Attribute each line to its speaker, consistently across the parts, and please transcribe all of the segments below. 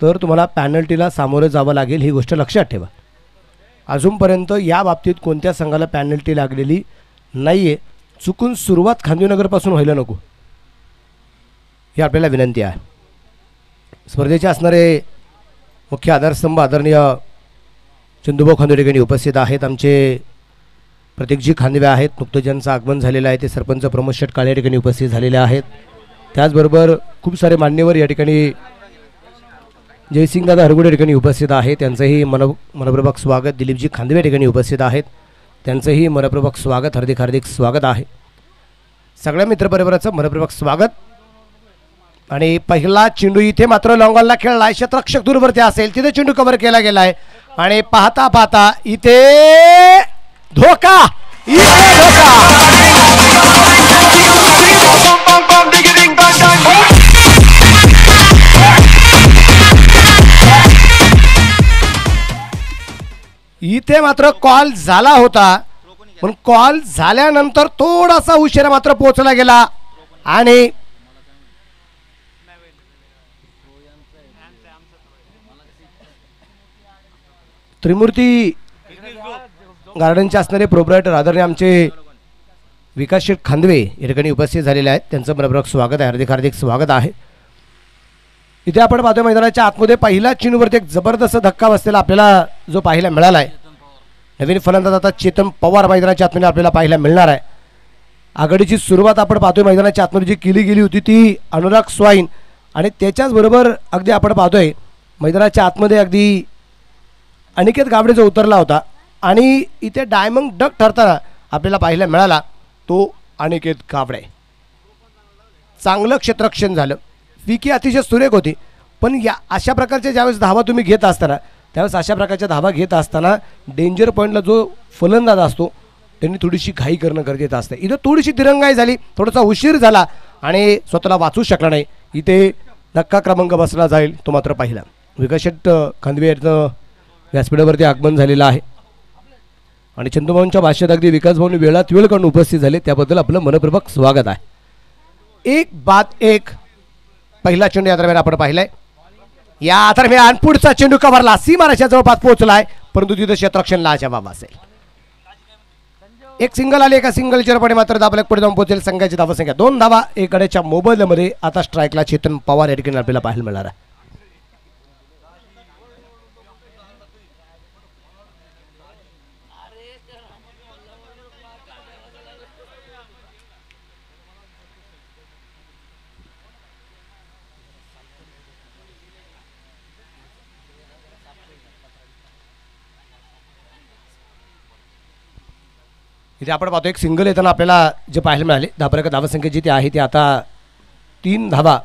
Speaker 1: तर तुम्हाला पॅनल्टीला सामोरं जावं लागेल, ही गोष्ट लक्षात ठेवा. अजूनपर्यंत या बाबतीत कोणत्या संघाला पॅनल्टी लागलेली नाही आहे. चुकून सुरुवात खांदेनगरपासून व्हायला नको, ही आपल्याला विनंती आहे. स्पर्धेचे असणारे मुख्य आधारस्तंभ आदरणीय चंदूभाऊ खांदवे ठिकाणी उपस्थित आहेत. आमचे प्रतीकजी खांदवे आहेत, नुकतंच ज्यांचं आगमन झालेलं आहे ते सरपंच प्रमोद शेट काळे या ठिकाणी उपस्थित झालेले आहेत. त्याचबरोबर खूप सारे मान्यवर या ठिकाणी जयसिंगदादा हरगुडे ठिकाणी उपस्थित आहेत, त्यांचंही मनपूर्वक स्वागत. दिलीपजी खांदवे ठिकाणी उपस्थित आहेत, त्यांचंही मनपूर्वक स्वागत, हार्दिक हार्दिक स्वागत आहे. सगळ्या मित्रपरिवाराचं मनपूर्वक स्वागत. आणि पहिला चेंडू इथे मात्र लॉंगॉनला खेळला आहे, क्षेत्ररक्षक दूरवरती असेल तिथे चेंडू कव्हर केला गेला आहे. आणि पाहता पाहता इथे धोका, इथे मात्र कॉल झाला होता, पण कॉल झाल्यानंतर थोडासा उशिरा मात्र पोहोचला गेला. आणि त्रिमूर्ती गार्डनचे असणारे प्रोप्रायटर आदरणीय आमचे विकास शेठ खांदवे या ठिकाणी उपस्थित झालेले आहेत, त्यांचं मनपूर्वक स्वागत आहे, हार्दिक हार्दिक स्वागत आहे. इथे आपण पाहतोय मैदानाच्या आतमध्ये पहिला चेंडूवरती एक जबरदस्त धक्का बसलेला आपल्याला जो पाहायला मिळाला आहे. नवीन फलंदाज आता चेतन पवार मैदानाच्या आतमध्ये आपल्याला पाहायला मिळणार आहे. आघाडीची सुरुवात आपण पाहतोय मैदानाच्या आतमध्ये जी केली गेली होती ती अनुराग स्वाईन, आणि त्याच्याचबरोबर अगदी आपण पाहतोय मैदानाच्या आतमध्ये अगदी अनिकेत गावडे जो उतरला होता, आणि इथे डायमंड डक ठरताना आपल्याला पाहायला मिळाला तो अनिकेत गावडे. चांगलं क्षेत्ररक्षण झालं, विकी अतिशय सुरेख होती. पण या अशा प्रकारच्या ज्यावेळेस धावा तुम्ही घेत असताना, त्यावेळेस अशा प्रकारच्या धावा घेत असताना डेंजर पॉईंटला जो फलंदाज असतो त्यांनी थोडीशी घाई करणं गरजेचं असतं. इथं थोडीशी दिरंगाई झाली, थोडासा उशीर झाला आणि स्वतःला वाचू शकला नाही. इथे धक्का क्रमांक बसला जाईल तो मात्र पाहिला. विकास शेठ खांदवे यांचं व्यासपीठावरती आगमन झालेलं आहे, आणि चंदूभाऊंच्या भाषेत अगदी विकास भाऊंनी वेळात वेळ काढून उपस्थित झाले, त्याबद्दल आपलं मनपूर्वक स्वागत आहे. 1-1 पहिला चेंडू या दरम्यान आपण पाहिलाय. या दरम्यान पुढचा चेंडू कव्हरला सीमारेषा जवळपास पोहोचलाय, परंतु तिथे क्षेत्ररक्षणला जबाब असेल. एक सिंगल आली, एका सिंगल चिरपणे मात्र दाबलेक पुढे जाऊन पोहोचेल. संघाची धावसंख्या 2 धावा. एक गड्याच्या मोबाईलमध्ये आता स्ट्राईकला चेतन पवार या ठिकाणी आपल्याला पाहायला मिळणार आहे. इथे आपण पाहतो एक सिंगल येताना आपल्याला जे पाहायला मिळाले, धाबरेकर धावसंख्या जी ती आहे ती आता 3 धावा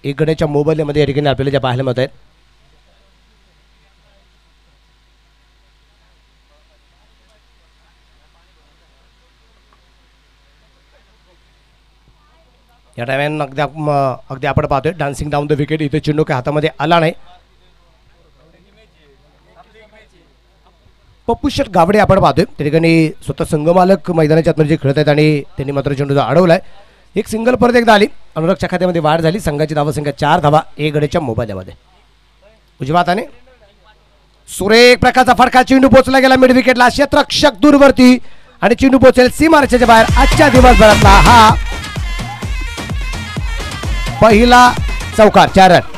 Speaker 1: एक गड्याच्या मोबाईलमध्ये या ठिकाणी आपल्याला ज्या पाहायला मिळत आहेत. या टायम्यान अगदी आपण पाहतोय डान्सिंग डाऊन द विकेट. इथे चेंडू काही हातामध्ये आला नाही. पप्पू शेठ गावडे आपण पाहतोय त्या ठिकाणी स्वतः संघमालक मैदानाच्या आतमध्ये खेळत आहेत, आणि त्यांनी मात्र चेंडूचा अडवलाय. एक सिंगल परत एकदा आली, अनुरागच्या खात्यामध्ये वाढ झाली. संघाची धावसंख्या 4 धावा एक गड्याच्या मोबाईलमध्ये. उजव्या हाताने सुरेख प्रकारचा फटका, चेंडू पोहोचला गेला मिड विकेटला, क्षेत्ररक्षक दूरवरती, आणि चेंडू पोहोचेल सीमारेषेच्या बाहेर. आजच्या दिवसभरातला हा पहिला चौकार, 4 रन.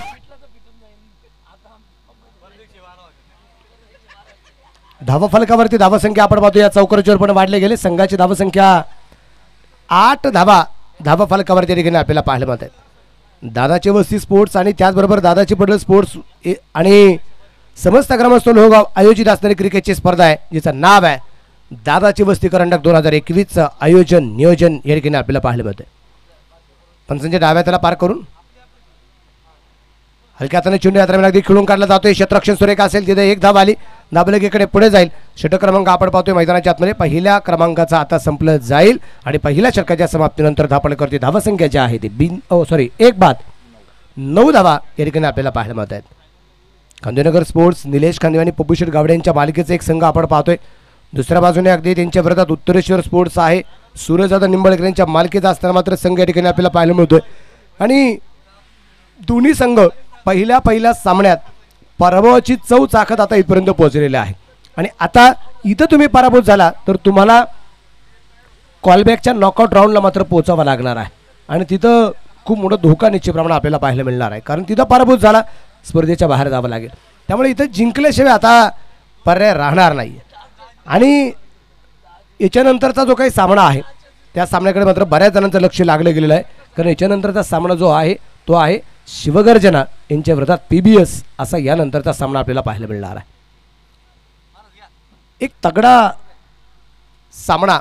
Speaker 1: धावा फलकावरती धावसंख्या आपण पाहतो या चौकाराच्या पण वाढले गेले. संघाची धावसंख्या 8 धावा धावा फलकावरती ठिकाणी आपल्याला पाहायला मिळत आहेत. दादाची वस्ती स्पोर्ट्स आणि त्याचबरोबर दादाची पडल स्पोर्ट्स आणि समस्त ग्रामस्थ लोहगाव आयोजित असणारी क्रिकेटची स्पर्धा आहे, जिचं नाव आहे दादाची वस्ती करंडक 2021चं आयोजन नियोजन या ठिकाणी आपल्याला पाहायला मिळतं. पंचांच्या डाव्या त्याला पार करून हलक्या हाताने चेंडू यात्रा अगदी खेळून काढला जातोय. क्षेत्ररक्षण सुरेख असेल, तिथे एक धाव आली, दाबलेकीकडे पुढे जाईल. षटक क्रमांक आपण पाहतोय मैदानाच्या आतमध्ये पहिल्या क्रमांकाचा आता संपलं जाईल, आणि पहिल्या षटकाच्या समाप्तीनंतर धापडकरती धावसंख्या जी आहे ती 1 बाद 9 धावा या ठिकाणी आपल्याला पाहायला मिळत आहेत. खांदेनगर स्पोर्ट्स निलेश खांदवे आणि पप्पू शेठ गावडे यांच्या मालिकेचा एक संघ आपण पाहतोय. दुसऱ्या बाजूने अगदी त्यांच्या विरोधात उत्तरेश्वर स्पोर्ट्स आहे, सूरजदादा निंबाळकर यांच्या मालिकेचा असताना मात्र संघ या ठिकाणी आपल्याला पाहायला मिळतोय. आणि दोन्ही संघ पहिल्या सामन्यात पराभवाची चव चाखत आता इथपर्यंत पोहोचलेले आहे आणि आता इथं तुम्ही पराभूत झाला तर तुम्हाला कॉलबॅकच्या नॉकआउट राऊंडला मात्र पोहोचावं लागणार आहे आणि तिथं खूप मोठा धोका निश्चितप्रमाणे आपल्याला पाहायला मिळणार आहे, कारण तिथं पराभूत झाला स्पर्धेच्या बाहेर जावं लागेल. त्यामुळे इथं जिंकल्याशिवाय आता पर्याय राहणार नाही. आणि याच्यानंतरचा जो काही सामना आहे त्या सामन्याकडे मात्र बऱ्याच जणांचं लक्ष लागलं गेलेलं आहे, कारण याच्यानंतरचा सामना जो आहे तो आहे शिवगर्जना यांच्या विरोधात PBS असा यानंतरचा सामना आपल्याला पाहायला मिळणार आहे. एक तगडा सामना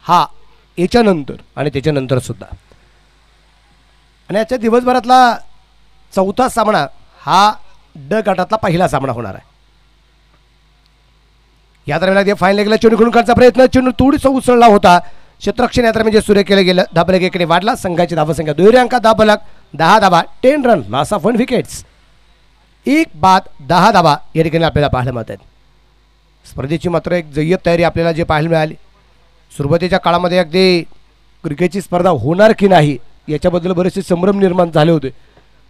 Speaker 1: हा याच्यानंतर आणि त्याच्यानंतर सुद्धा, आणि आजच्या दिवसभरातला चौथा सामना हा ड गटातला पहिला सामना होणार आहे. या दरम्यान फायनल लेगला चेंडू खेळून काढण्याचा प्रयत्न, चेंडू थोडीसा उसळला होता. क्षेत्ररक्षण यात्रा म्हणजे सूर्य केलं गेलं. धाबलक एकडे वाढला. संघाची धावसंख्या 2 अंका धाबलक 10 धाबा 10 रन लॉस ऑफ 1 विकेट्स 1 बाद 10 धाबा या ठिकाणी आपल्याला पाहायला मिळतात. स्पर्धेची मात्र एक जय्यत तयारी आपल्याला जे पाहायला मिळाली. सुरुवातीच्या काळामध्ये अगदी क्रिकेटची स्पर्धा होणार की नाही याच्याबद्दल बरेचसे संभ्रम निर्माण झाले होते,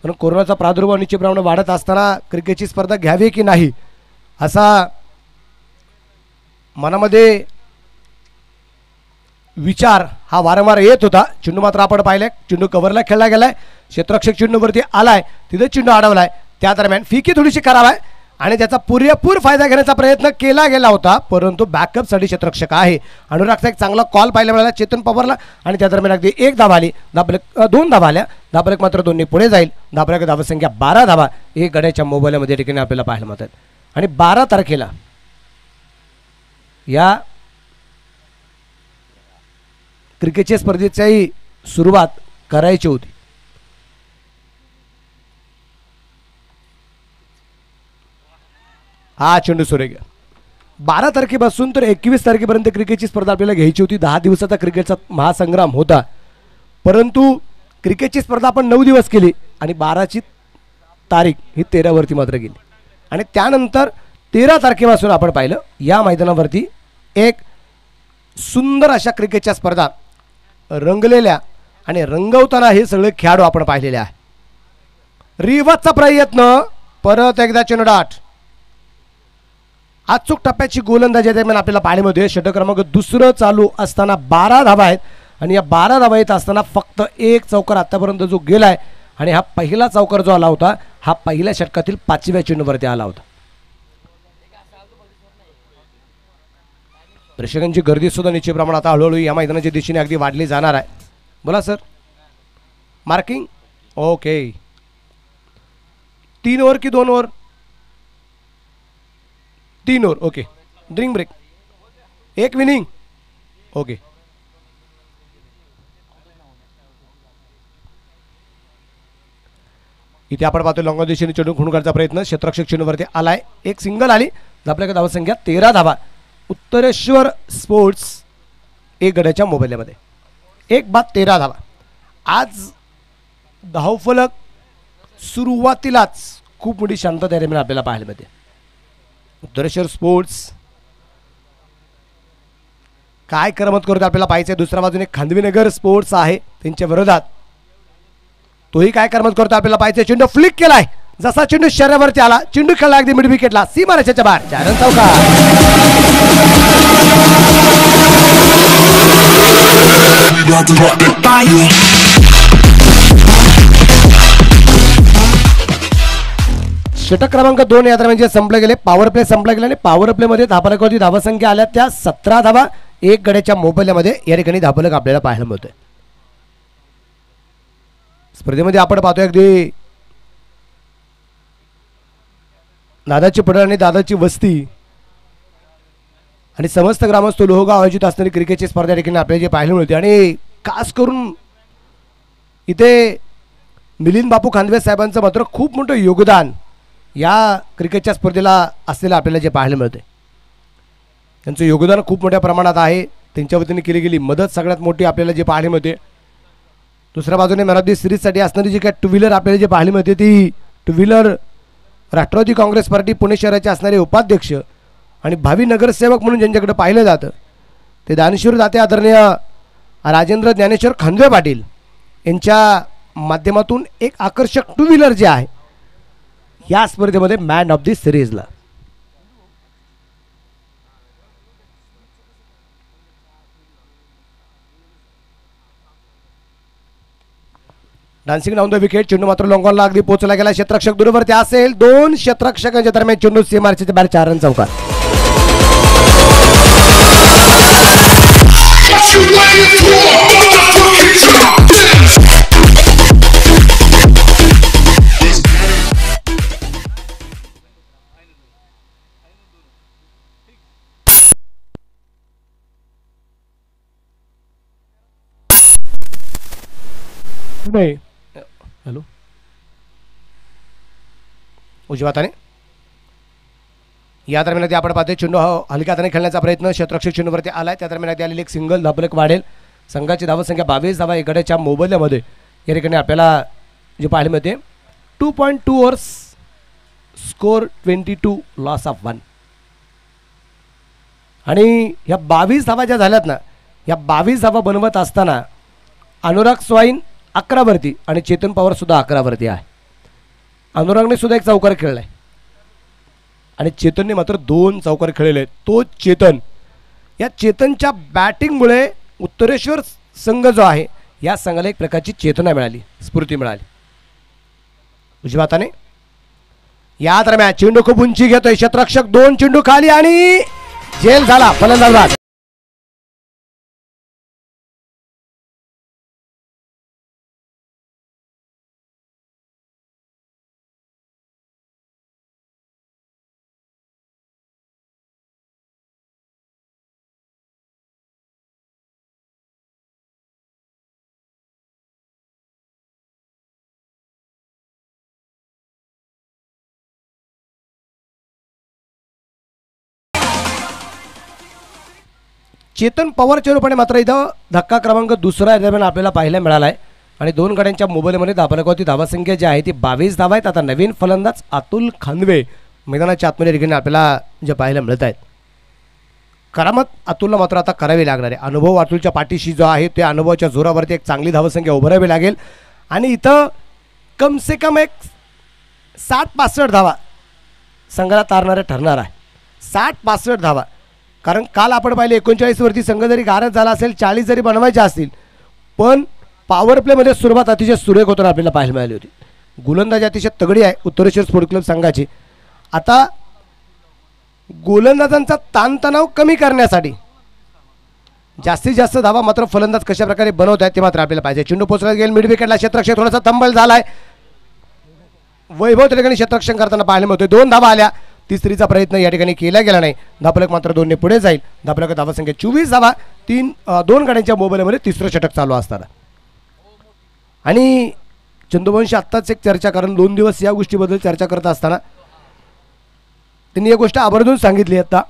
Speaker 1: पण कोरोनाचा प्रादुर्भाव निश्चितप्रमाणे वाढत असताना क्रिकेटची स्पर्धा घ्यावी की नाही असा मनामध्ये विचार हा वारंवार येत होता. चेंडू मात्र आपण पाहिलाय, चेंडू कव्हरला खेळला गेलाय, क्षेत्ररक्षक चेंडूवरती आलाय, तिथे चेंडू अडवलाय. त्या दरम्यान फिकी थोडीशी खराब आहे आणि त्याचा पुरेपूर फायदा घेण्याचा प्रयत्न केला गेला होता, परंतु बॅकअपसाठी क्षेत्ररक्षक आहे अनुरागचा एक चांगला कॉल पाहायला मिळाला चेतन पवारला आणि त्या दरम्यान अगदी 1 धावा आली. दोन धावा आल्या. धाबलक मात्र 2 पुढे जाईल. धाबलक धावसंख्या 12 धावा 1 गड्याच्या मोबाईलमध्ये ठिकाणी आपल्याला पाहायला मिळतात. आणि 12 तारखेला या क्रिकेटच्या स्पर्धेची सुरुवात करायची होती. हा चेंडू सुरे गया. 12 तारखेपासून तर 21 तारखेपर्यंत क्रिकेटची स्पर्धा आपल्याला घ्यायची होती. 10 दिवसाचा क्रिकेटचा महासंग्राम होता, परंतु क्रिकेटची स्पर्धा आपण 9 दिवस केली आणि 12ची तारीख ही 13 वरती मात्र गेली. आणि त्यानंतर 13 तारखेपासून आपण पाहिलं या मैदानावरती एक सुंदर अशा क्रिकेटच्या स्पर्धा रंगलेल्या आणि रंगवताना हे सगळे खेळाडू आपण पाहिलेले आहे. रिवाजचा प्रयत्न, परत एकदा चेंडू डाट. अचूक टप्प्याची गोलंदाजी दरम्यान आपल्याला पाहायला मिळते. षटक क्रमांक 2 चालू असताना 12 धावा आहेत आणि या 12 धावा येत असताना फक्त एक चौकार आतापर्यंत जो गेलाय आणि हा पहिला चौकार जो आला होता हा पहिल्या षटकातील 5व्या चेंडूवरती आला होता. प्रेक्षकांची गर्दी सुद्धा निश्चित प्रमाणात आता हळूहळू या मैदानाच्या दिशेने अगदी वाढली जाणार आहे. बोला सर. Marking okay. 3 ओव्हर की 2 over? 3 over. Okay. Drink break. 1 winning. Okay. इथे आपण पाहतो लॉंग दिशेने चेंडू खूण करण्याचा प्रयत्न. क्षेत्ररक्षक चेंडूवरती आलाय. एक सिंगल आली. आपल्याकडे धावसंख्या 13 धावा. उत्तरेश्वर स्पोर्ट्स 1 गड्याच्या मोबाईलमध्ये 1 बाद 13 धावा. आज धावफलक सुरुवातीलाच खूप मोठी शांतता दरम्यान आपल्याला पाहायला मिळते. उत्तरेश्वर स्पोर्ट्स काय करमत करतो आपल्याला पाहायचं. दुसऱ्या बाजूने खांदवीनगर स्पोर्ट्स आहे त्यांच्या विरोधात, तोही काय करमत करतो आपल्याला पाहायचं. चेंडू फ्लिक केलाय. जसा चेंडू शरीरावरती आला, चेंडू खेळला अगदी मिड विकेटला सीमारेषेच्या बाहेर 4 रन चौकार. षटक क्रमांक 2 या दरम्यान संपले गेले. पॉवर प्ले संपला गेला आणि पॉवर प्ले मध्ये धाबलकावरती धावसंख्या आल्या त्या 17 धावा 1 गड्याच्या मोबाईलमध्ये या ठिकाणी धाबलक आपल्याला पाहायला मिळतोय. स्पर्धेमध्ये आपण पाहतोय अगदी दादाची पडळ आणि दादाची वस्ती आणि समस्त ग्रामस्थ लोहगाव आयोजित असणारी क्रिकेटची स्पर्धा देखील आपल्याला जे पाहायला मिळते. आणि खास करून इथे मिलिंद बापू खांदवे साहेबांचं मात्र खूप मोठं योगदान या क्रिकेटच्या स्पर्धेला असलेलं आपल्याला जे पाहायला मिळते. त्यांचं योगदान खूप मोठ्या प्रमाणात आहे. त्यांच्या वतीने केली गेली मदत सगळ्यात मोठी आपल्याला जे पाहायला मिळते. दुसऱ्या बाजूने मॅन ऑफ द सिरीजसाठी असणारी जी काय 2 व्हीलर आपल्याला जे पाहायला मिळते ती 2 व्हीलर राष्ट्रवादी काँग्रेस पार्टी पुणे शहराचे असणारे उपाध्यक्ष आणि भावी नगरसेवक म्हणून ज्यांच्याकडे पाहिलं जातं ते दानशूर दाते आदरणीय राजेंद्र ज्ञानेश्वर खांदवे पाटील यांच्या माध्यमातून एक आकर्षक 2 व्हीलर जे आहे या स्पर्धेमध्ये मॅन ऑफ दी सिरीजला. Dancing down the wicket. चेंडू मात्र लॉंगॉनला अगदी पोहोचला गेला. क्षेत्ररक्षक दूरवरती असेल. दोन क्षेत्ररक्षकांच्या दरम्यान चेंडू सीमारेषेच्या बाहेर 4 रन चौकार. नाही हॅलो उजव्या हाताने. या दरम्यान आपण पाहतोय चेंडू हलक्या हाताने खेळण्याचा प्रयत्न. क्षेत्ररक्षक चेंडूवरती आलाय. त्या दरम्यान आलेली एक सिंगल धाबलेक वाढेल. संघाची धावसंख्या 22 धावा इकडेच्या मोबदल्यामध्ये या ठिकाणी आपल्याला जे पाहायला मिळते 2.2 ओव्हर्स स्कोर 22 लॉस ऑफ 1. आणि ह्या 22 धावा ज्या झाल्यात ना, या 22 धावा बनवत असताना अनुराग स्वाईन 11 वरती आणि चेतन पवार सुद्धा 11 वरती आहे. अनुरागने सुद्धा एक चौकार खेळलाय आणि चेतनने मात्र 2 चौकार खेळलेले आहेत. तो चेतन, या चेतनच्या बॅटिंगमुळे उत्तरेश्वर संघ जो आहे या संघाला एक प्रकारची चेतना मिळाली, स्फूर्ती मिळाली. उजव्या हाताने या दरम्यान चेंडू खूप उंची घेतोय. क्षेत्ररक्षक 2 चेंडू खाली आणि झेल झाला. फलंदाज चेतन पवारच्या रूपाने मात्र इथं धक्का क्रमांक 2 दरम्यान आपल्याला पाहायला मिळाला आहे. आणि 2 गड्यांच्या मोबाईलमध्ये धावफलकावरती धावासंख्या जी आहे ती 22 धावा आहेत. आता नवीन फलंदाज अतुल खानवे मैदानाच्या आतमध्ये ठिकाणी आपल्याला जे पाहायला मिळत आहेत. करामत अतुलला मात्र आता करावी लागणार आहे. अनुभव अतुलच्या पाठीशी जो आहे त्या अनुभवाच्या जोरावरती एक चांगली धावसंख्या उभारावी लागेल. आणि इथं कम से कम एक 60-65 धावा संघाला तारणारे ठरणार आहे. 60-65 धावा. कारण काल आपण पाहिले 39 वरती संघ जरी गारद झाला असेल, 40 जरी बनवायचे असतील, पण पॉवर प्लेमध्ये सुरुवात अतिशय सुरेख होताना आपल्याला पाहायला मिळाली होती. गोलंदाजी अतिशय तगडी आहे उत्तरेश्वर स्पोर्ट क्लब संघाची. आता गोलंदाजांचा ताणतणाव कमी करण्यासाठी जास्तीत जास्त धावा मात्र फलंदाज कशा प्रकारे बनवत आहेत ते मात्र आपल्याला पाहिजे. चेंडू पोचला गेल मिड विकेटला. क्षेत्ररक्षक थोडासा तंबल झालाय. वैभव त्या ठिकाणी क्षेत्ररक्षण करताना पाहायला मिळतोय. 2 धावा आल्या. तिसरीचा प्रयत्न या ठिकाणी केला गेला नाही. धावफलक मात्र 2 ने पुढे जाईल. धावफलक धावसंख्या 24 धावा. 2 गड्यांच्या मोबाईलमध्ये तिसरं षटक चालू असताना. आणि चंदुवंशी आत्ताच एक चर्चा, कारण 2 दिवस या गोष्टीबद्दल चर्चा करत असताना त्यांनी एक गोष्ट आवर्जून सांगितली. आता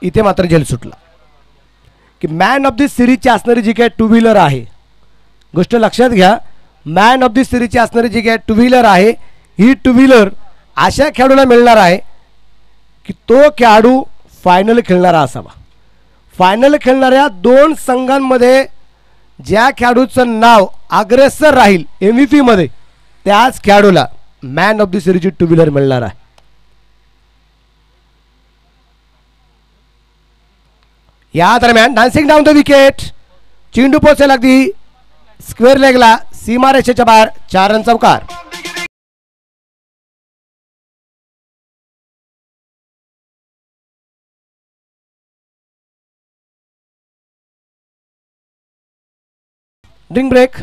Speaker 1: इथे मात्र झेल सुटला की मॅन ऑफ दी सिरीजची असणारी जी काय 2 व्हीलर आहे, गोष्ट लक्षात घ्या, मॅन ऑफ दी सिरीजची असणारी जी काय 2 व्हीलर आहे, ही 2 व्हीलर अशा खेळाडूला मिळणार आहे की तो खेळाडू फायनल खेळणारा असावा. फायनल खेळणाऱ्या 2 संघांमध्ये ज्या खेळाडूचं नाव अग्रेसर राहील MVP मध्ये, त्याच खेळाडूला मॅन ऑफ द सिरीजची 2 व्हीलर मिळणार आहे. या दरम्यान डान्सिंग डाऊन द विकेट. चेंडू पोहोचेल अगदी स्क्वेअर लेगला. सीमारेषेच्या बाहेर 4 रन चौकार. Drink break.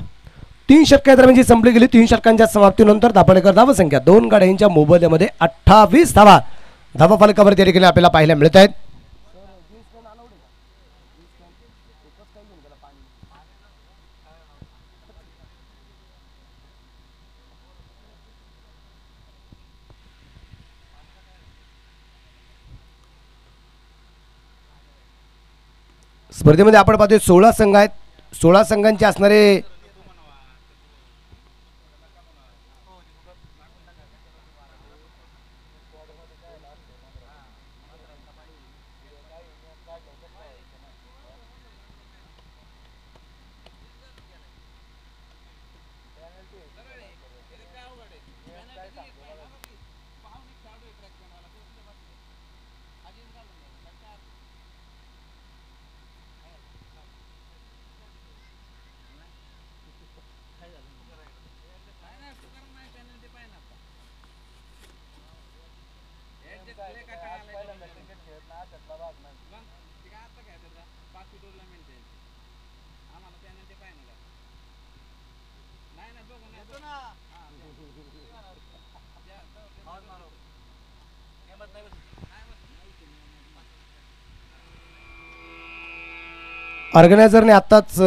Speaker 1: 3 षटके दरम्यान संपली गेली. 3 षटकांच्या समाप्तीनंतर धापडेकर धावसंख्या 2 गाड्यांच्या मोबदल्यामध्ये 28 धावा धावफलकावर त्या ठिकाणी आपल्याला पाहायला मिळत आहेत. स्पर्धेमध्ये आपण पाहतोय 16 संघ आहेत. 16 संघांचे असणारे ऑर्गनायझरने आत्ताच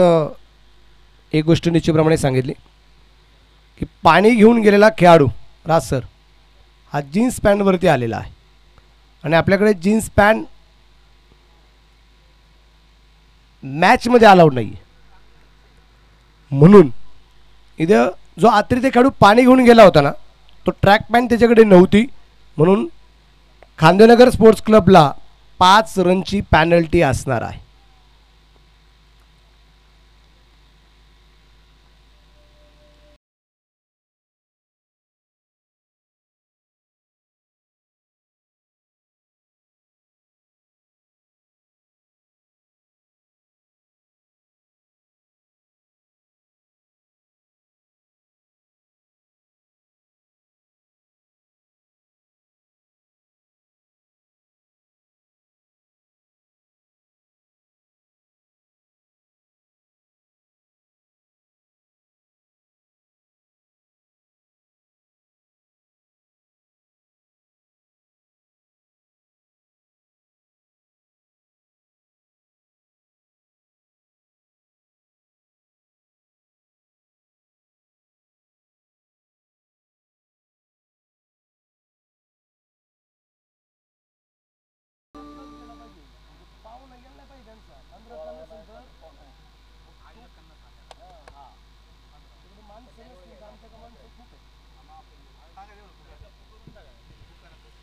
Speaker 1: एक गोष्ट निश्चितप्रमाणे सांगितली की पाणी घेऊन गेलेला खेळाडू राज सर हा जीन्स पॅन्टवरती आलेला आहे आणि आपल्याकडे जीन्स पॅन्ट मॅचमध्ये अलाउड नाही आहे. म्हणून इथं जो अतिरिक्त खेळाडू पाणी घेऊन गेला होता ना तो ट्रॅक पॅन्ट त्याच्याकडे नव्हती, म्हणून खांदेनगर स्पोर्ट्स क्लबला 5 रनची पॅनल्टी असणार आहे.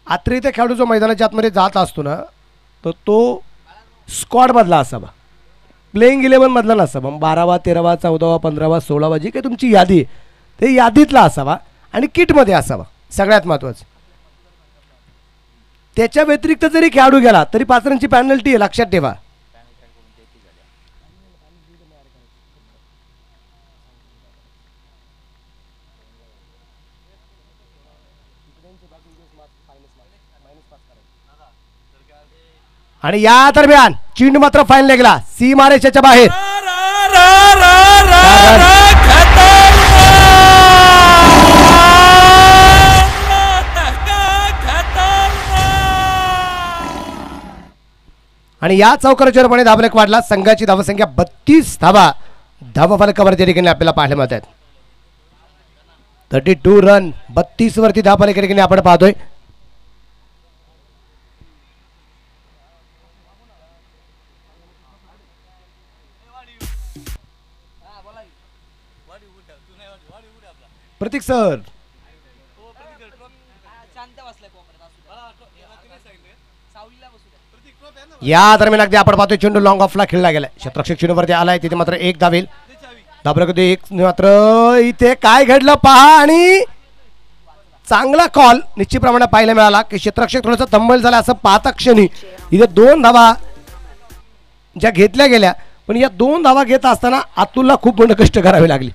Speaker 1: अतिरिक्त खेळाडू जो मैदानाच्या आतमध्ये जात असतो ना तर तो स्क्वॉडमधला असावा, प्लेइंग 11 मधला नसावा. 12वा 13वा 14वा 15वा 16वा जी काही तुमची यादी आहे ते यादीतला असावा आणि किटमध्ये असावा. सगळ्यात महत्त्वाचं त्याच्या व्यतिरिक्त जरी खेळाडू गेला तरी 5 रनची पॅनल्टी आहे, लक्षात ठेवा. आणि या दरम्यान चेंडू मात्र फाईन गेला सीमारेषेच्या बाहेर. आणि या चौकाराच्यापणे धावफलक वाढला. संघाची धावसंख्या 32 धावा धावफलकावर त्या ठिकाणी आपल्याला पाहायला मिळत आहेत. 32 रन 32 वरती धावफलक या ठिकाणी आपण पाहतोय. प्रतीक सर या दरम्यान अगदी आपण पाहतोय चेंडू लॉंग ऑफला खेळला गेलाय. क्षेत्ररक्षक चेंडूवरती आलाय तिथे मात्र एक धावेल धाबरकते एक मात्र इथे काय घडलं पहा आणि चांगला कॉल निश्चितप्रमाणे पाहायला मिळाला की क्षेत्ररक्षक थोडासा तंबल झाला असं पाहता क्षणी इथे 2 धावा ज्या घेतल्या गेल्या पण या 2 धावा घेत असताना अतुलला खूप मोठे कष्ट करावे लागले.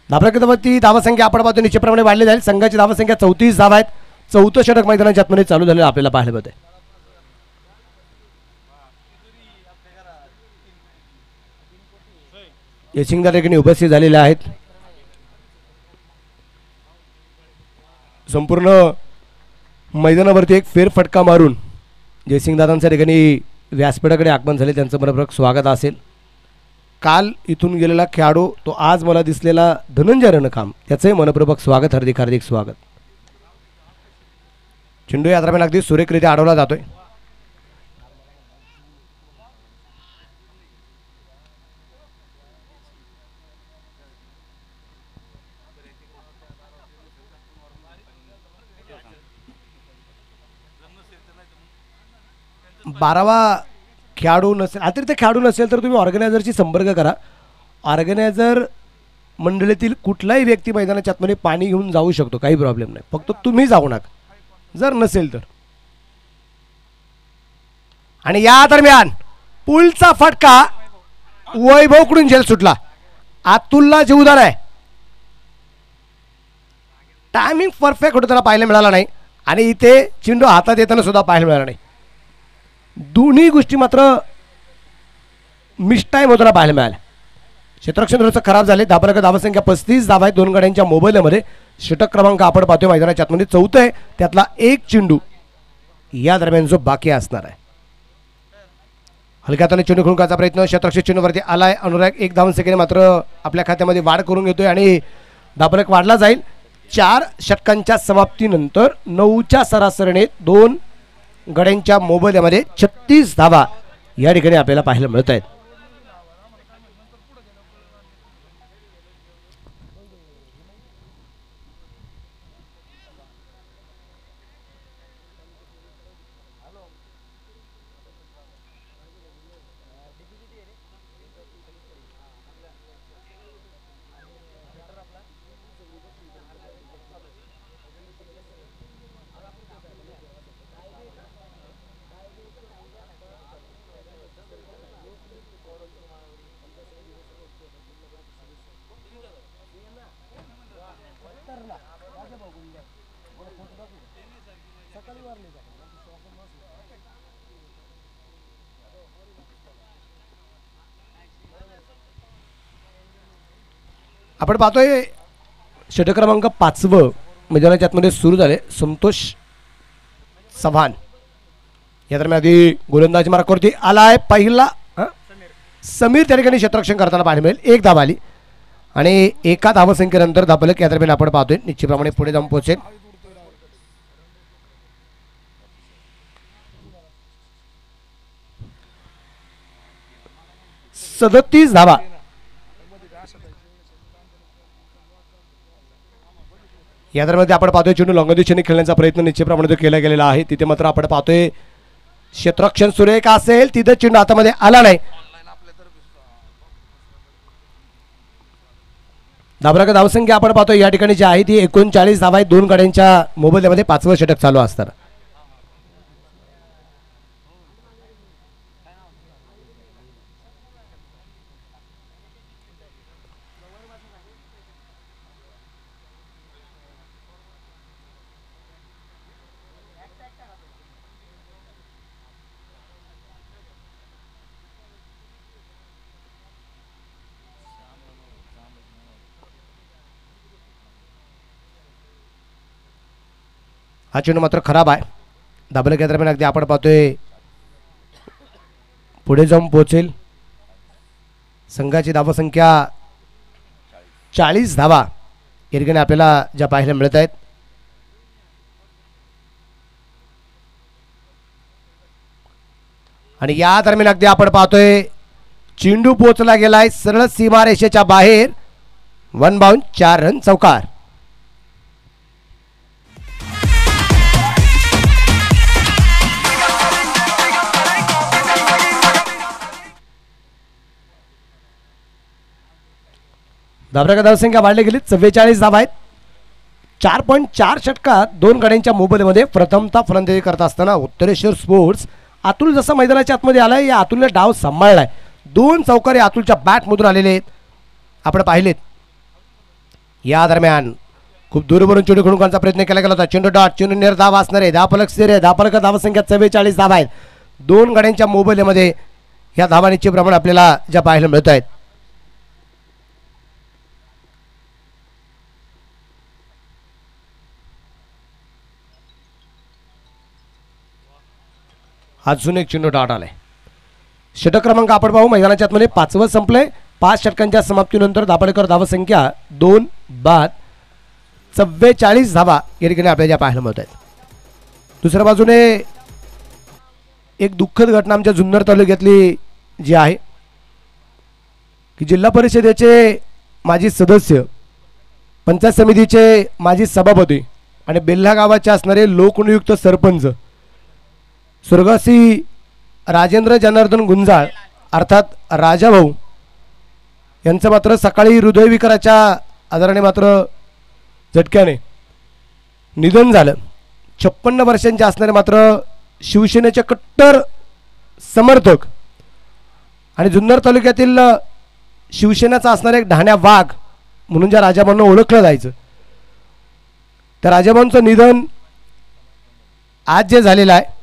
Speaker 1: धाबरकतेवरती धावसंख्या आपण पाहतो निश्चितप्रमाणे वाढली जाईल. संघाची धावसंख्या 34 धावा आहेत. 4थं षटक मैदानाच्या आतमध्ये चालू झालेलं आपल्याला पाहायला मिळते. यशिंगदार ठिकाणी उपस्थित झालेले आहेत. संपूर्ण मैदानावरती एक फेरफटका मारून जयसिंगदादांच्या ठिकाणी व्यासपीठाकडे आगमन झाले. त्यांचं मनपूर्वक स्वागत असेल. काल इथून गेलेला खेळाडू तो आज मला दिसलेला धनंजय रणकाम त्याचंही मनपूर्वक स्वागत, हार्दिक हार्दिक स्वागत. चेंडू या दरम्यान अगदी सुरेखरित्या अडवला जातोय. बारावा खेळाडू नसेल अतिरिक्त खेळाडू नसेल तर तुम्ही ऑर्गनायझरशी संपर्क करा. ऑर्गनायझर मंडळीतील कुठलाही व्यक्ती मैदानाच्या आतमध्ये पाणी घेऊन जाऊ शकतो, काही प्रॉब्लेम नाही. फक्त तुम्ही जाऊ नका जर नसेल तर. आणि या दरम्यान पुलचा फटका वैभवकडून झेल सुटला. अतुलला जीवदार आहे. टायमिंग परफेक्ट होतं त्याला पाहायला मिळाला नाही आणि इथे चेंडू हातात येताना सुद्धा पाहायला मिळाला नाही. दोन्ही गोष्टी मात्र मिस टाईम होताना पाहायला मिळाला. क्षेत्ररक्षण थोडंसं खराब झाले. धाबा धावसंख्या 35 धावा आहेत 2 गड्यांच्या मोबाईलमध्ये. षटक क्रमांक आपण पाहतोय मैदानाच्या आतमध्ये 4th आहे, त्यातला एक चेंडू या दरम्यान जो बाकी असणार आहे. हलक्या हाताने चेंडू खेळून प्रयत्न, क्षेत्ररक्षक चेंडूवरती आलाय. अनुराग 1 धावन सेकंद मात्र आपल्या खात्यामध्ये वाढ करून घेतोय आणि धाबलक वाढला जाईल. 4 षटकांच्या समाप्तीनंतर 9च्या सरासरीने 2 गड्यांच्या मोबाईलमध्ये 36 धावा या ठिकाणी आपल्याला पाहायला मिळत आहेत. आपण पाहतोय षटक क्रमांक 5 मैदानाच्या आतमध्ये सुरू झाले. संतोष चव्हाण या दरम्यान आधी गोलंदाजी मार्कवरती आलाय. पहिला समीर त्या ठिकाणी क्षेत्ररक्षण करताना पाहायला मिळेल. 1 धावा आली आणि एका धावसंख्येनंतर धाबलक या दरम्यान आपण पाहतोय निश्चितप्रमाणे पुढे जाऊन पोहोचेल. 37 धावा. या दरम्यान आपण पाहतोय चेंडू लॉंग दिशेने खेळण्याचा प्रयत्न निश्चितप्रमाणे तो केला गेलेला आहे. तिथे मात्र आपण पाहतोय क्षेत्ररक्षण सुरेख असेल, तिथे चेंडू हातामध्ये आला नाही. धाबलक धावसंख्या आपण पाहतोय या ठिकाणी जी आहे ती 39 धावा आहे 2 गाड्यांच्या मोबाईलमध्ये 5वं षटक चालू असताना. हा चेंडू मात्र खराब आहे. धाबलक या दरम्यान अगदी आपण पाहतोय पुढे जाऊन पोहोचेल. संघाची धावसंख्या 40 धावा या ठिकाणी आपल्याला ज्या पाहायला मिळत आहेत. आणि या दरम्यान अगदी आपण पाहतोय चेंडू पोहोचला गेलाय सरळ सीमारेषेच्या बाहेर. 1 बाउंड 4 रन चौकार. धाबलक धावसंख्या वाढली गेली. 44 धावा आहेत. 4.4 षटकात 2 गड्यांच्या मोबाईलमध्ये प्रथमता फलंदाजी करत असताना उत्तरेश्वर स्पोर्ट्स अतुल जसा मैदानाच्या आतमध्ये आलाय, या अतुलने डाव सांभाळलाय. 2 चौकारी अतुलच्या बॅटमधून आलेले आहेत आपण पाहिलेत. या दरम्यान खूप दूरवरून चेंडू खेळून करण्याचा प्रयत्न केला गेला होता. चेंडू डॉट, चेंडू नेर धाव असणार आहे. धापलक स्थिर आहे. धापलक धावसंख्या 44 धावा आहेत 2 गड्यांच्या मोबाईलमध्ये. या धावांचे प्रमाण आपल्याला ज्या पाहायला मिळत आहेत. अजून एक चेंडू डॉट आलाय. षटक क्रमांक आपण पाहू मैदानाच्या आतमध्ये 5वं संपलंय. 5 षटकांच्या समाप्तीनंतर धाबळकर धावसंख्या 2 बाद 44 धावा या ठिकाणी आपल्याला ज्या पाहायला मिळत आहेत. दुसऱ्या बाजूने एक दुःखद घटना आमच्या जुन्नर तालुक्यातली जी आहे की जिल्हा परिषदेचे माजी सदस्य, पंचायत समितीचे माजी सभापती आणि बेल्हा गावाचे असणारे लोकनियुक्त सरपंच स्वर्गवासी राजेंद्र जनार्दन गुंजाळ अर्थात राजाभाऊ यांचं मात्र सकाळी हृदयविकाराच्या आजाराने मात्र झटक्याने निधन झालं. 56 वर्षांचे असणारे मात्र शिवसेनेचे कट्टर समर्थक आणि जुन्नर तालुक्यातील शिवसेनेचा असणारा एक ढाण्या वाघ म्हणून ज्या राजाभाऊंना ओळखलं जायचं, त्या राजाभाऊंचं निधन आज जे झालेलं आहे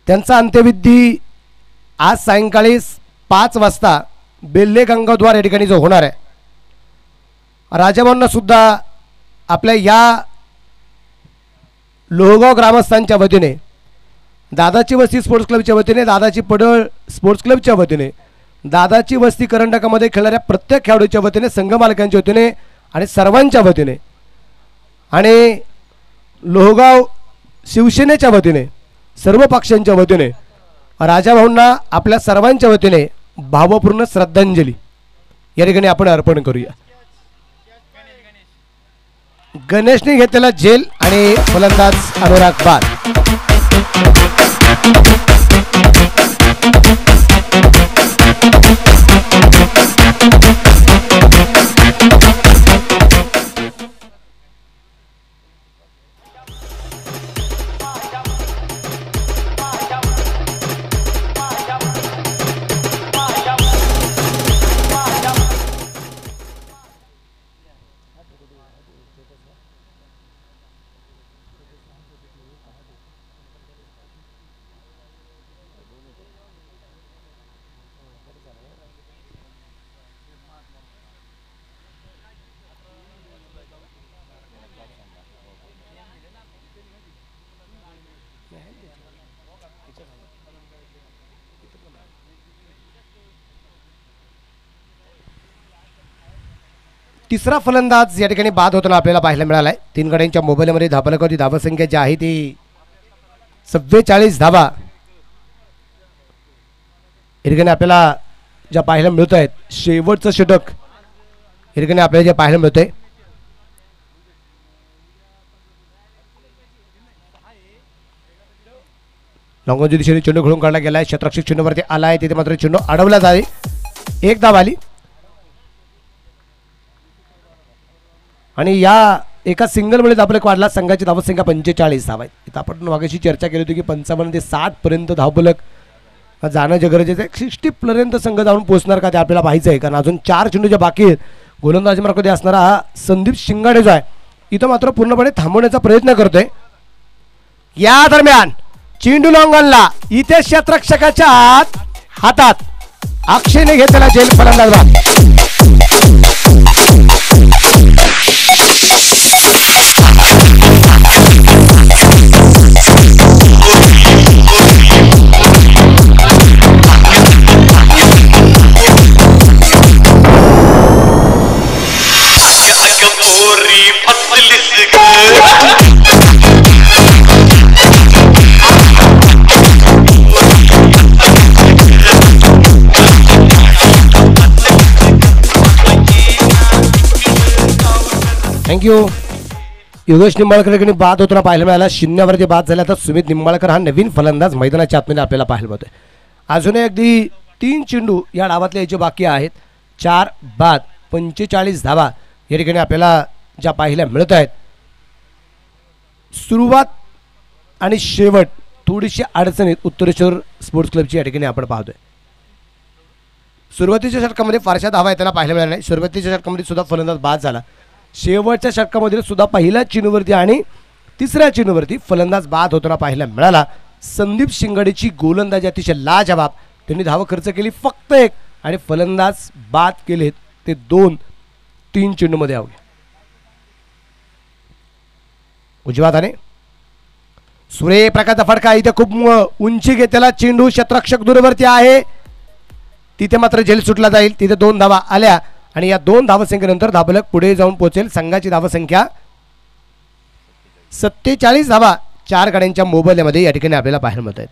Speaker 1: त्यांचा अंत्यविधी आज सायंकाळी 5 वाजता बेल्ले गंगाद्वार या ठिकाणी जो होणार आहे. राजाभाऊंना सुद्धा आपल्या या लोहगाव ग्रामस्थांच्या वतीने, दादाची वस्ती स्पोर्ट्स क्लबच्या वतीने, दादाची पडळ स्पोर्ट्स क्लबच्या वतीने, दादाची वस्ती करंडकामध्ये खेळणाऱ्या प्रत्येक खेळाडूच्या वतीने, संघ मालकांच्या वतीने आणि सर्वांच्या वतीने आणि लोहगाव शिवसेनेच्या वतीने, सर्व पक्षांच्या वतीने राजाभाऊंना आपल्या सर्वांच्या वतीने भावपूर्ण श्रद्धांजली या ठिकाणी आपण अर्पण करूया. गणेशने घेतलेला झेल आणि फलंदाज अनुराग बाद. तिसरा फलंदाज या ठिकाणी बाद होताना आपल्याला पाहायला मिळाला आहे. 3 गड्यांच्या मोबाईलमध्ये धावफलकावरती धावसंख्या जी आहे ती 44 धावा या ठिकाणी आपल्याला ज्या पाहायला मिळत आहेत. शेवटचं षटक या ठिकाणी आपल्याला जे पाहायला मिळतंय. लॉंगॉनच्या दिशेने चेंडू खेळून काढला गेला आहे. क्षेत्ररक्षक चेंडूवरती आला आहे, तिथे मात्र चेंडू अडवला जाईल. 1 धाव आली आणि या एका सिंगलमुळे धावफलक वाढला. संघाची धावसंख्या 45 धावा आहे. इथं आपण मागाशी चर्चा केली होती की 55 ते 60 पर्यंत धावफलक जाणं जे गरजेचं आहे. 60 पर्यंत संघ जाऊन पोहोचणार का ते आपल्याला पाहायचं आहे, कारण अजून 4 चेंडू जे बाकी आहेत. गोलंदाजी मार्गामध्ये असणारा हा संदीप शिंगाडे जो आहे इथं मात्र पूर्णपणे थांबवण्याचा प्रयत्न करतोय. या दरम्यान चेंडू लॉंगॉनला, इथे क्षेत्ररक्षकाच्या हातात अक्षयने घेतलेला झेल फलंदाज बाद. थँक्यू. योगेश निंबाळकर बाद होताना पाहायला मिळाला. 0वरती बाद झाला. तर सुमित निंबाळकर हा नवीन फलंदाज मैदानाच्या आतमध्ये आपल्याला पाहायला मिळतोय. अजूनही अगदी 3 चेंडू या डावातले याचे बाकी आहेत. 4 बाद 45 धावा या ठिकाणी आपल्याला ज्या पाहायला मिळत आहेत. सुरुवात आणि शेवट थोडीशी अडचणीत उत्तरेश्वर स्पोर्ट्स क्लबची या ठिकाणी आपण पाहतोय. सुरुवातीच्या षटकामध्ये फारशा धावा आहे त्याला पाहायला मिळाल्या नाही. सुरुवातीच्या षटकामध्ये सुद्धा फलंदाज बाद झाला. शेवटच्या षटकामध्ये सुद्धा पहिल्या चेंडूवरती आणि तिसऱ्या चेंडूवरती फलंदाज बाद होताना पाहायला मिळाला. संदीप शिंगाडेची गोलंदाजी अतिशय लाजवाब. त्यांनी धाव खर्च केली फक्त 1 आणि फलंदाज बाद केलेत ते 2-3 चेंडूमध्ये अवघे. उजव्या हाताने सूर्यप्रकाशचा फटका. इथे खूप उंची घेतलेला चेंडू क्षेत्ररक्षक दूरवरती आहे, तिथे मात्र झेल सुटला जाईल. तिथे 2 धावा आल्या आणि या 2 धावसंख्येनंतर धावफलक पुढे जाऊन पोहोचेल. संघाची धावसंख्या 47 धावा 4 गाड्यांच्या मोबाईलमध्ये या ठिकाणी आपल्याला पाहायला मिळत आहेत.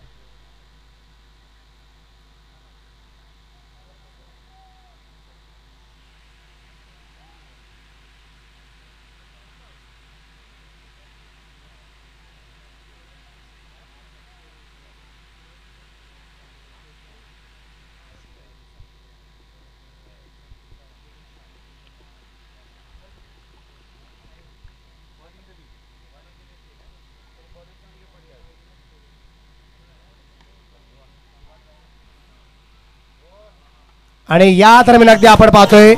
Speaker 1: आणि या दरम्यान अगदी आपण पाहतोय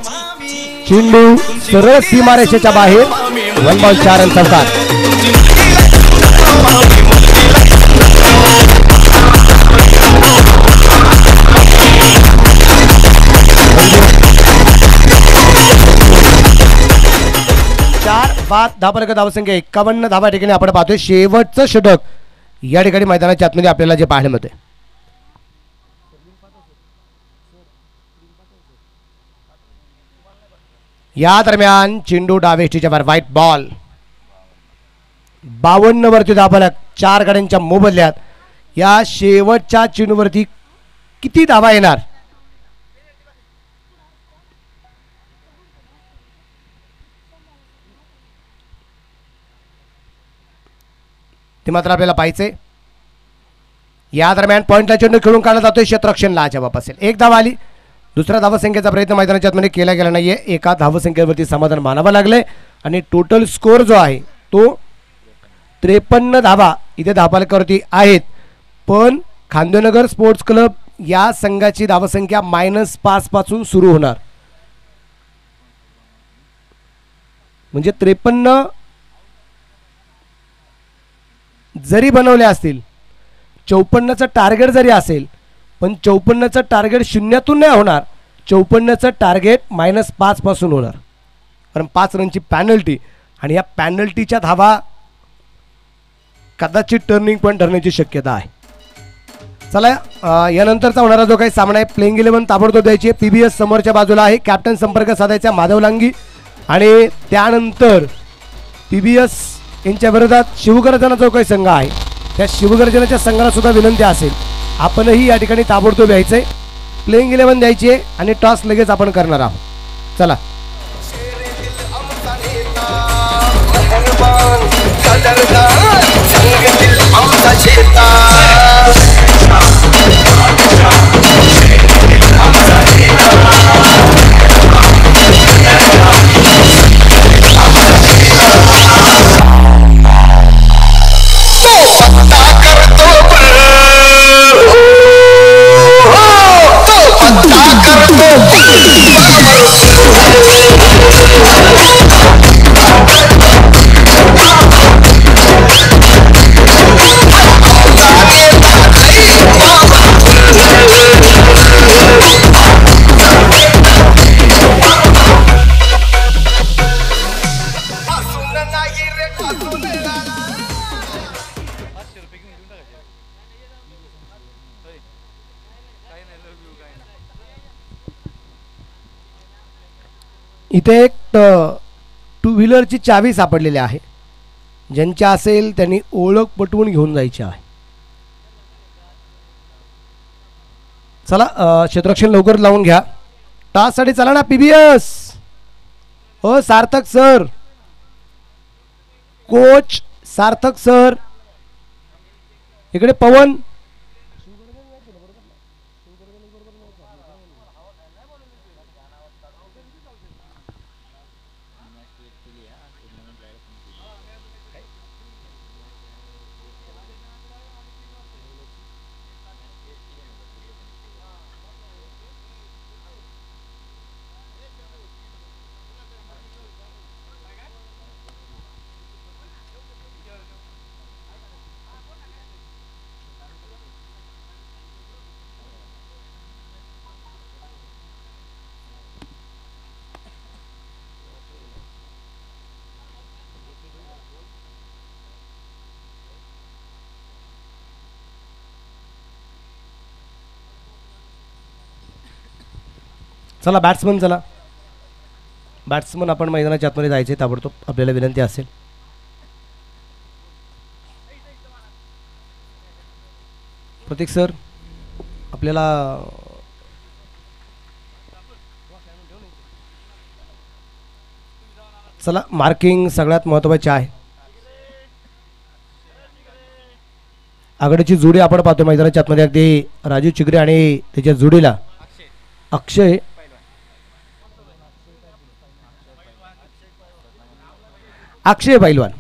Speaker 1: चेंडू सरळ सीमारेषेच्या बाहेर. 1 बॉल 4 रन चौकार. 4 बाद धावफलक धावसंख्या 51 धावा ठिकाणी आपण पाहतोय. शेवटचं षटक या ठिकाणी मैदानाच्या आतमध्ये आपल्याला जे पाहायला मिळते. या दरम्यान चेंडू डावेष्टीच्या वर व्हाईट बॉल. 52 वरती धावफलक 4 गाड्यांच्या मोबदल्यात. या शेवटच्या चेंडूवरती किती धावा येणार ते मात्र आपल्याला पाहायचंय. या दरम्यान पॉइंटला चेंडू खेळून काढला जातोय. क्षेत्ररक्षणला जबाब असेल. एक धाव आली. दुसरा धावसंख्येचा प्रयत्न मैदानाच्या आतमध्ये केला गेला नाहीये. एका धावसंख्येवरती समाधान मानावं लागलंय आणि टोटल स्कोर जो आहे तो 53 धावा इथे धावफलकावरती आहेत. पण खांदेनगर स्पोर्ट्स क्लब या संघाची धावसंख्या -5 पासून सुरू होणार. म्हणजे 53 जरी बनवले असतील, 54चं टार्गेट जरी असेल, पण 54चं टार्गेट शून्यातून नाही होणार. 54चं टार्गेट -5 पासून होणार. कारण 5 रनची पॅनल्टी आणि या पॅनल्टीच्या धावा कदाचित टर्निंग पॉईंट ठरण्याची शक्यता आहे. चला यानंतरचा होणारा जो काही सामना आहे प्लेइंग 11 ताबडतोब द्यायची. PBS समोरच्या बाजूला आहे. कॅप्टन संपर्क साधायचा माधव लांगी आणि त्यानंतर PBS यांच्या विरोधात शिवगर्जना जो काही संघ आहे त्या शिवगर्जनाच्या संघाला सुद्धा विनंती असेल आपणही या ठिकाणी ताबडतोब यायचंय. प्लेइंग 11 द्यायची आणि टॉस लगेच आपण करणार आहोत. चला इथे एक 2 व्हीलरची चावी सापडलेली आहे. ज्यांच्या असेल त्यांनी ओळख पटवून घेऊन जायची आहे. चला क्षेत्ररक्षण लवकर लावून घ्या. टॉससाठी चला ना PBS. हो सार्थक सर, कोच सार्थक सर, इकडे पवन. चला बॅट्समन, चला बॅट्समन आपण मैदानाच्या आतमध्ये जायचे ताबडतोब आपल्याला विनंती असेल. प्रतीक सर आपल्याला चला मार्किंग सगळ्यात महत्त्वाचे आहे. आघाडीची जोडी आपण पाहतो मैदानाच्या आतमध्ये. अगदी राजू चिगरे आणि त्याच्या जोडीला अक्षय पैलवान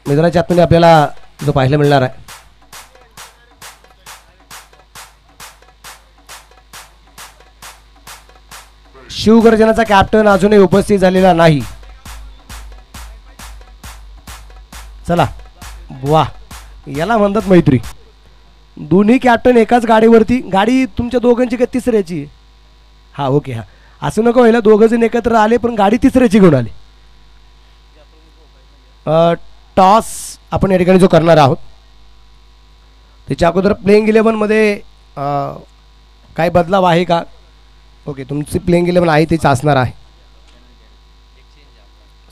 Speaker 1: मैदानाच्या आतमध्ये आपल्याला जो पाहायला मिळणार आहे. शिवगर्जनाचा कॅप्टन अजूनही उपस्थित झालेला नाही. चला वा, याला म्हणतात मैत्री. दोन्ही कॅप्टन एकाच गाडीवरती. गाडी तुमच्या दोघांची का तिसऱ्याची? हा ओके. हा असं नको व्हायला दोघं जण एकत्र आले पण गाडी तिसऱ्याची घेऊन आली. टॉस आपण या ठिकाणी जो करणार आहोत त्याच्या अगोदर प्लेइंग 11मध्ये काय बदलाव आहे का? ओके, तुमची प्लेइंग 11 आहे तेच असणार आहे.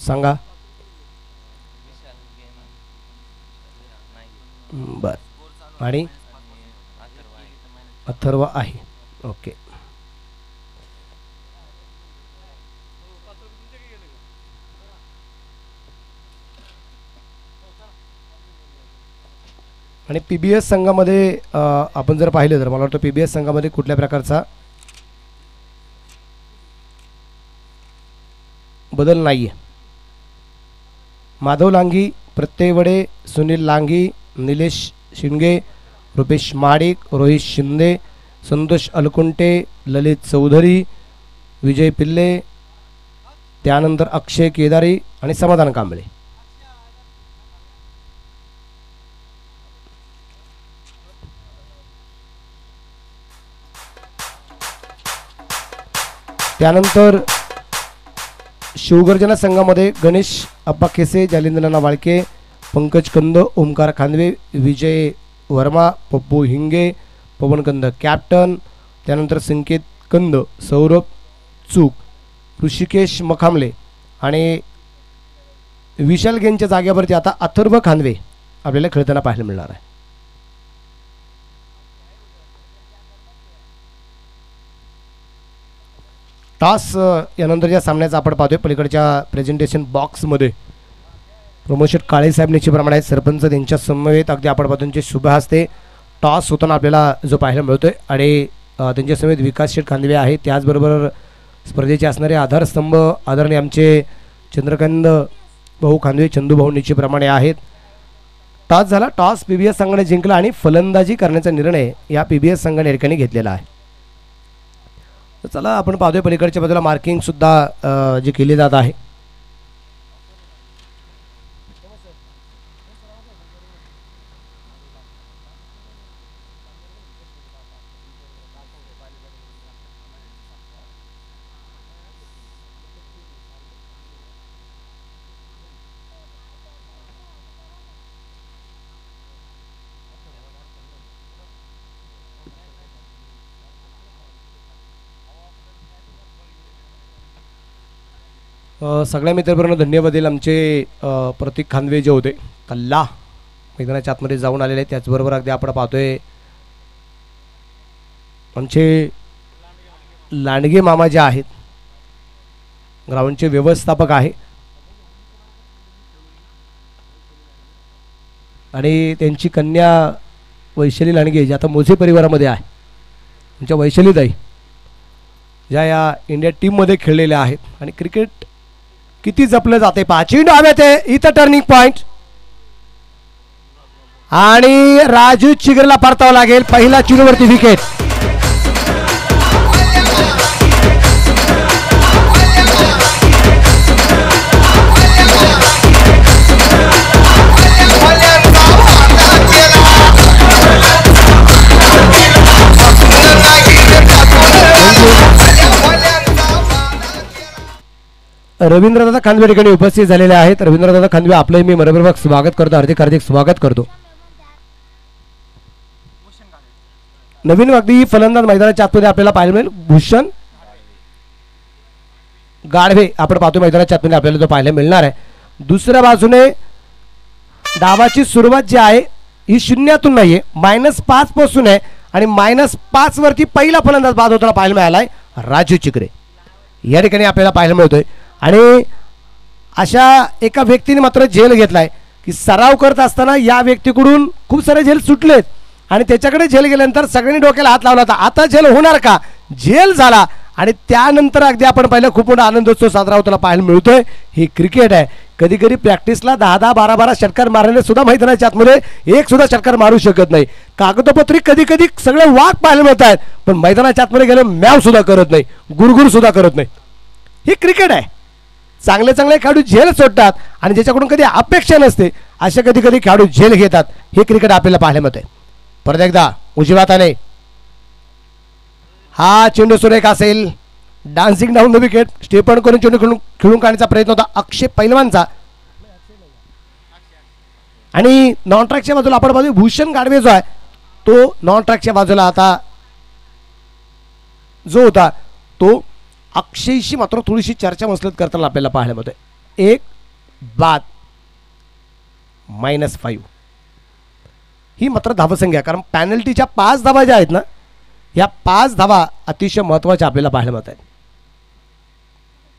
Speaker 1: सांगा. बरं, आणि अथर्व आहे. ओके, आणि PBS संघामध्ये आपण जर पाहिलं तर मला वाटतं PBS संघामध्ये कुठल्या प्रकारचा बदल नाही आहे. माधव लांगी, प्रत्यय वडे, सुनील लांगी, निलेश शिंगे, रुपेश माडिक, रोहित शिंदे, संतोष अलकुंटे, ललित चौधरी, विजय पिल्ले, त्यानंतर अक्षय केदारी आणि समाधान कांबळे. त्यानंतर शिवगर्जना संघामध्ये गणेश अप्पा केसे, जालिंद्रनाना वाळके, पंकज कंद, ओमकार खांदवे, विजय वर्मा, पप्पू हिंगे, पवन कंद कॅप्टन, त्यानंतर संकेत कंद, सौरभ चूक, ऋषिकेश मखामले आणि विशाल गेनच्या जागेवरती आता अथर्व खांदवे आपल्याला खेळताना पाहायला मिळणार आहे. टॉस यानंतरच्या सामन्याचा आपण पाहतोय पलीकडच्या प्रेझेंटेशन बॉक्समध्ये प्रमोशन काळेसाहेब निश्चितप्रमाणे आहेत. सरपंच त्यांच्या समवेत अगदी आपण पाहतो त्यांचे शुभ हस्ते टॉस होताना आपल्याला जो पाहायला मिळतोय. आणि त्यांच्या समवेत विकास शेठ खांदवे आहे. त्याचबरोबर स्पर्धेचे असणारे आधारस्तंभ आदरणीय आमचे चंद्रकांत भाऊ खांदवे, चंदू भाऊ निश्चितप्रमाणे आहेत. टॉस झाला, टॉस PBS संघाने जिंकला आणि फलंदाजी करण्याचा निर्णय या PBS संघाने या ठिकाणी घेतलेला आहे. तर चला आपण पाहतोय पलीकडच्या बाजूला मार्किंग सुद्धा जी केली जात आहे. सगळ्या मित्रांनो धन्यवाद देईल. आमचे प्रतीक खांदवे जे होते कल्ला मैदानाच्या आतमध्ये जाऊन आलेले. त्याचबरोबर अगदी आपण पाहतोय आमचे लांडगे मामा जे आहेत ग्राउंडचे व्यवस्थापक आहे आणि त्यांची कन्या वैशाली लांडगे जी आता मोझे परिवारामध्ये आहे. त्यांच्या वैशालीताई ज्या या इंडिया टीममध्ये खेळलेल्या आहेत. आणि क्रिकेट किती जपलं जाते पहा. चेंडू हवेत आहे, इथं टर्निंग पॉइंट आणि राजू चिगरला परतावं लागेल. पहिला चेंडूवरती विकेट. रवींद्रदादा खांदवे ठिकाणी उपस्थित झालेले आहेत. रवींद्रदादा खांदवे आपलं मी मनपूर्वक स्वागत करतो, हार्दिक स्वागत करतो. नवीन अगदी फलंदाज मैदानाच्या आतमध्ये आपल्याला पाहायला मिळेल भूषण गाढवे आपण पाहतो मैदानाच्या आतमध्ये आपल्याला तो पाहायला मिळणार आहे. दुसऱ्या बाजूने डावाची सुरुवात जी आहे ही शून्यातून नाहीये, -5 पासून आहे आणि -5 वरती पहिला फलंदाज बाद होताना पाहायला मिळालाय राजू चिकरे या ठिकाणी आपल्याला पाहायला मिळतोय. आणि अशा एका व्यक्तीने मात्र झेल घेतलाय की सराव करत असताना या व्यक्तीकडून खूप सारे झेल सुटलेत आणि त्याच्याकडे झेल गेल्यानंतर सगळ्यांनी डोक्याला हात लावला होता. आता झेल होणार का? झेल झाला आणि त्यानंतर अगदी आपण पाहिलं खूप मोठा आनंदोत्सव साजरा होताना पाहायला मिळतोय. ही क्रिकेट आहे. कधी कधी प्रॅक्टिसला 10-10, 12-12 षटकार मारण्याने सुद्धा मैदानाच्या आतमध्ये एक सुद्धा षटकार मारू शकत नाही. कागदोपत्री कधी कधी सगळे वाघ पाहायला मिळत आहेत पण मैदानाच्या आतमध्ये गेले म्याव सुद्धा करत नाही, गुरगुर सुद्धा करत नाही. ही क्रिकेट आहे. चांगले चांगले खेळाडू झेल सोडतात आणि ज्याच्याकडून कधी अपेक्षा नसते असे कधी कधी खेळाडू झेल घेतात. हे क्रिकेट आपल्याला पाहायला मिळते. परत एकदा उजव्या हाताने हा चेंडू सुरेख असेल dancing down the wicket, step on करून चेंडू खेळून काढण्याचा प्रयत्न होता अक्षय पैलवानचा. आणि नॉन ट्रॅकच्या बाजूला आपण बघू भूषण गाडवे जो आहे तो नॉन ट्रॅकच्या बाजूला आता जो होता तो अक्षयशी मात्र थोडीशी चर्चा मसलत करताना आपल्याला पाहायला मिळते. एक बाद -5 ही मात्र धावसंख्या, कारण पॅनल्टीच्या 5 धावा ज्या आहेत ना या 5 धावा अतिशय महत्त्वाच्या आपल्याला पाहायला मिळत आहेत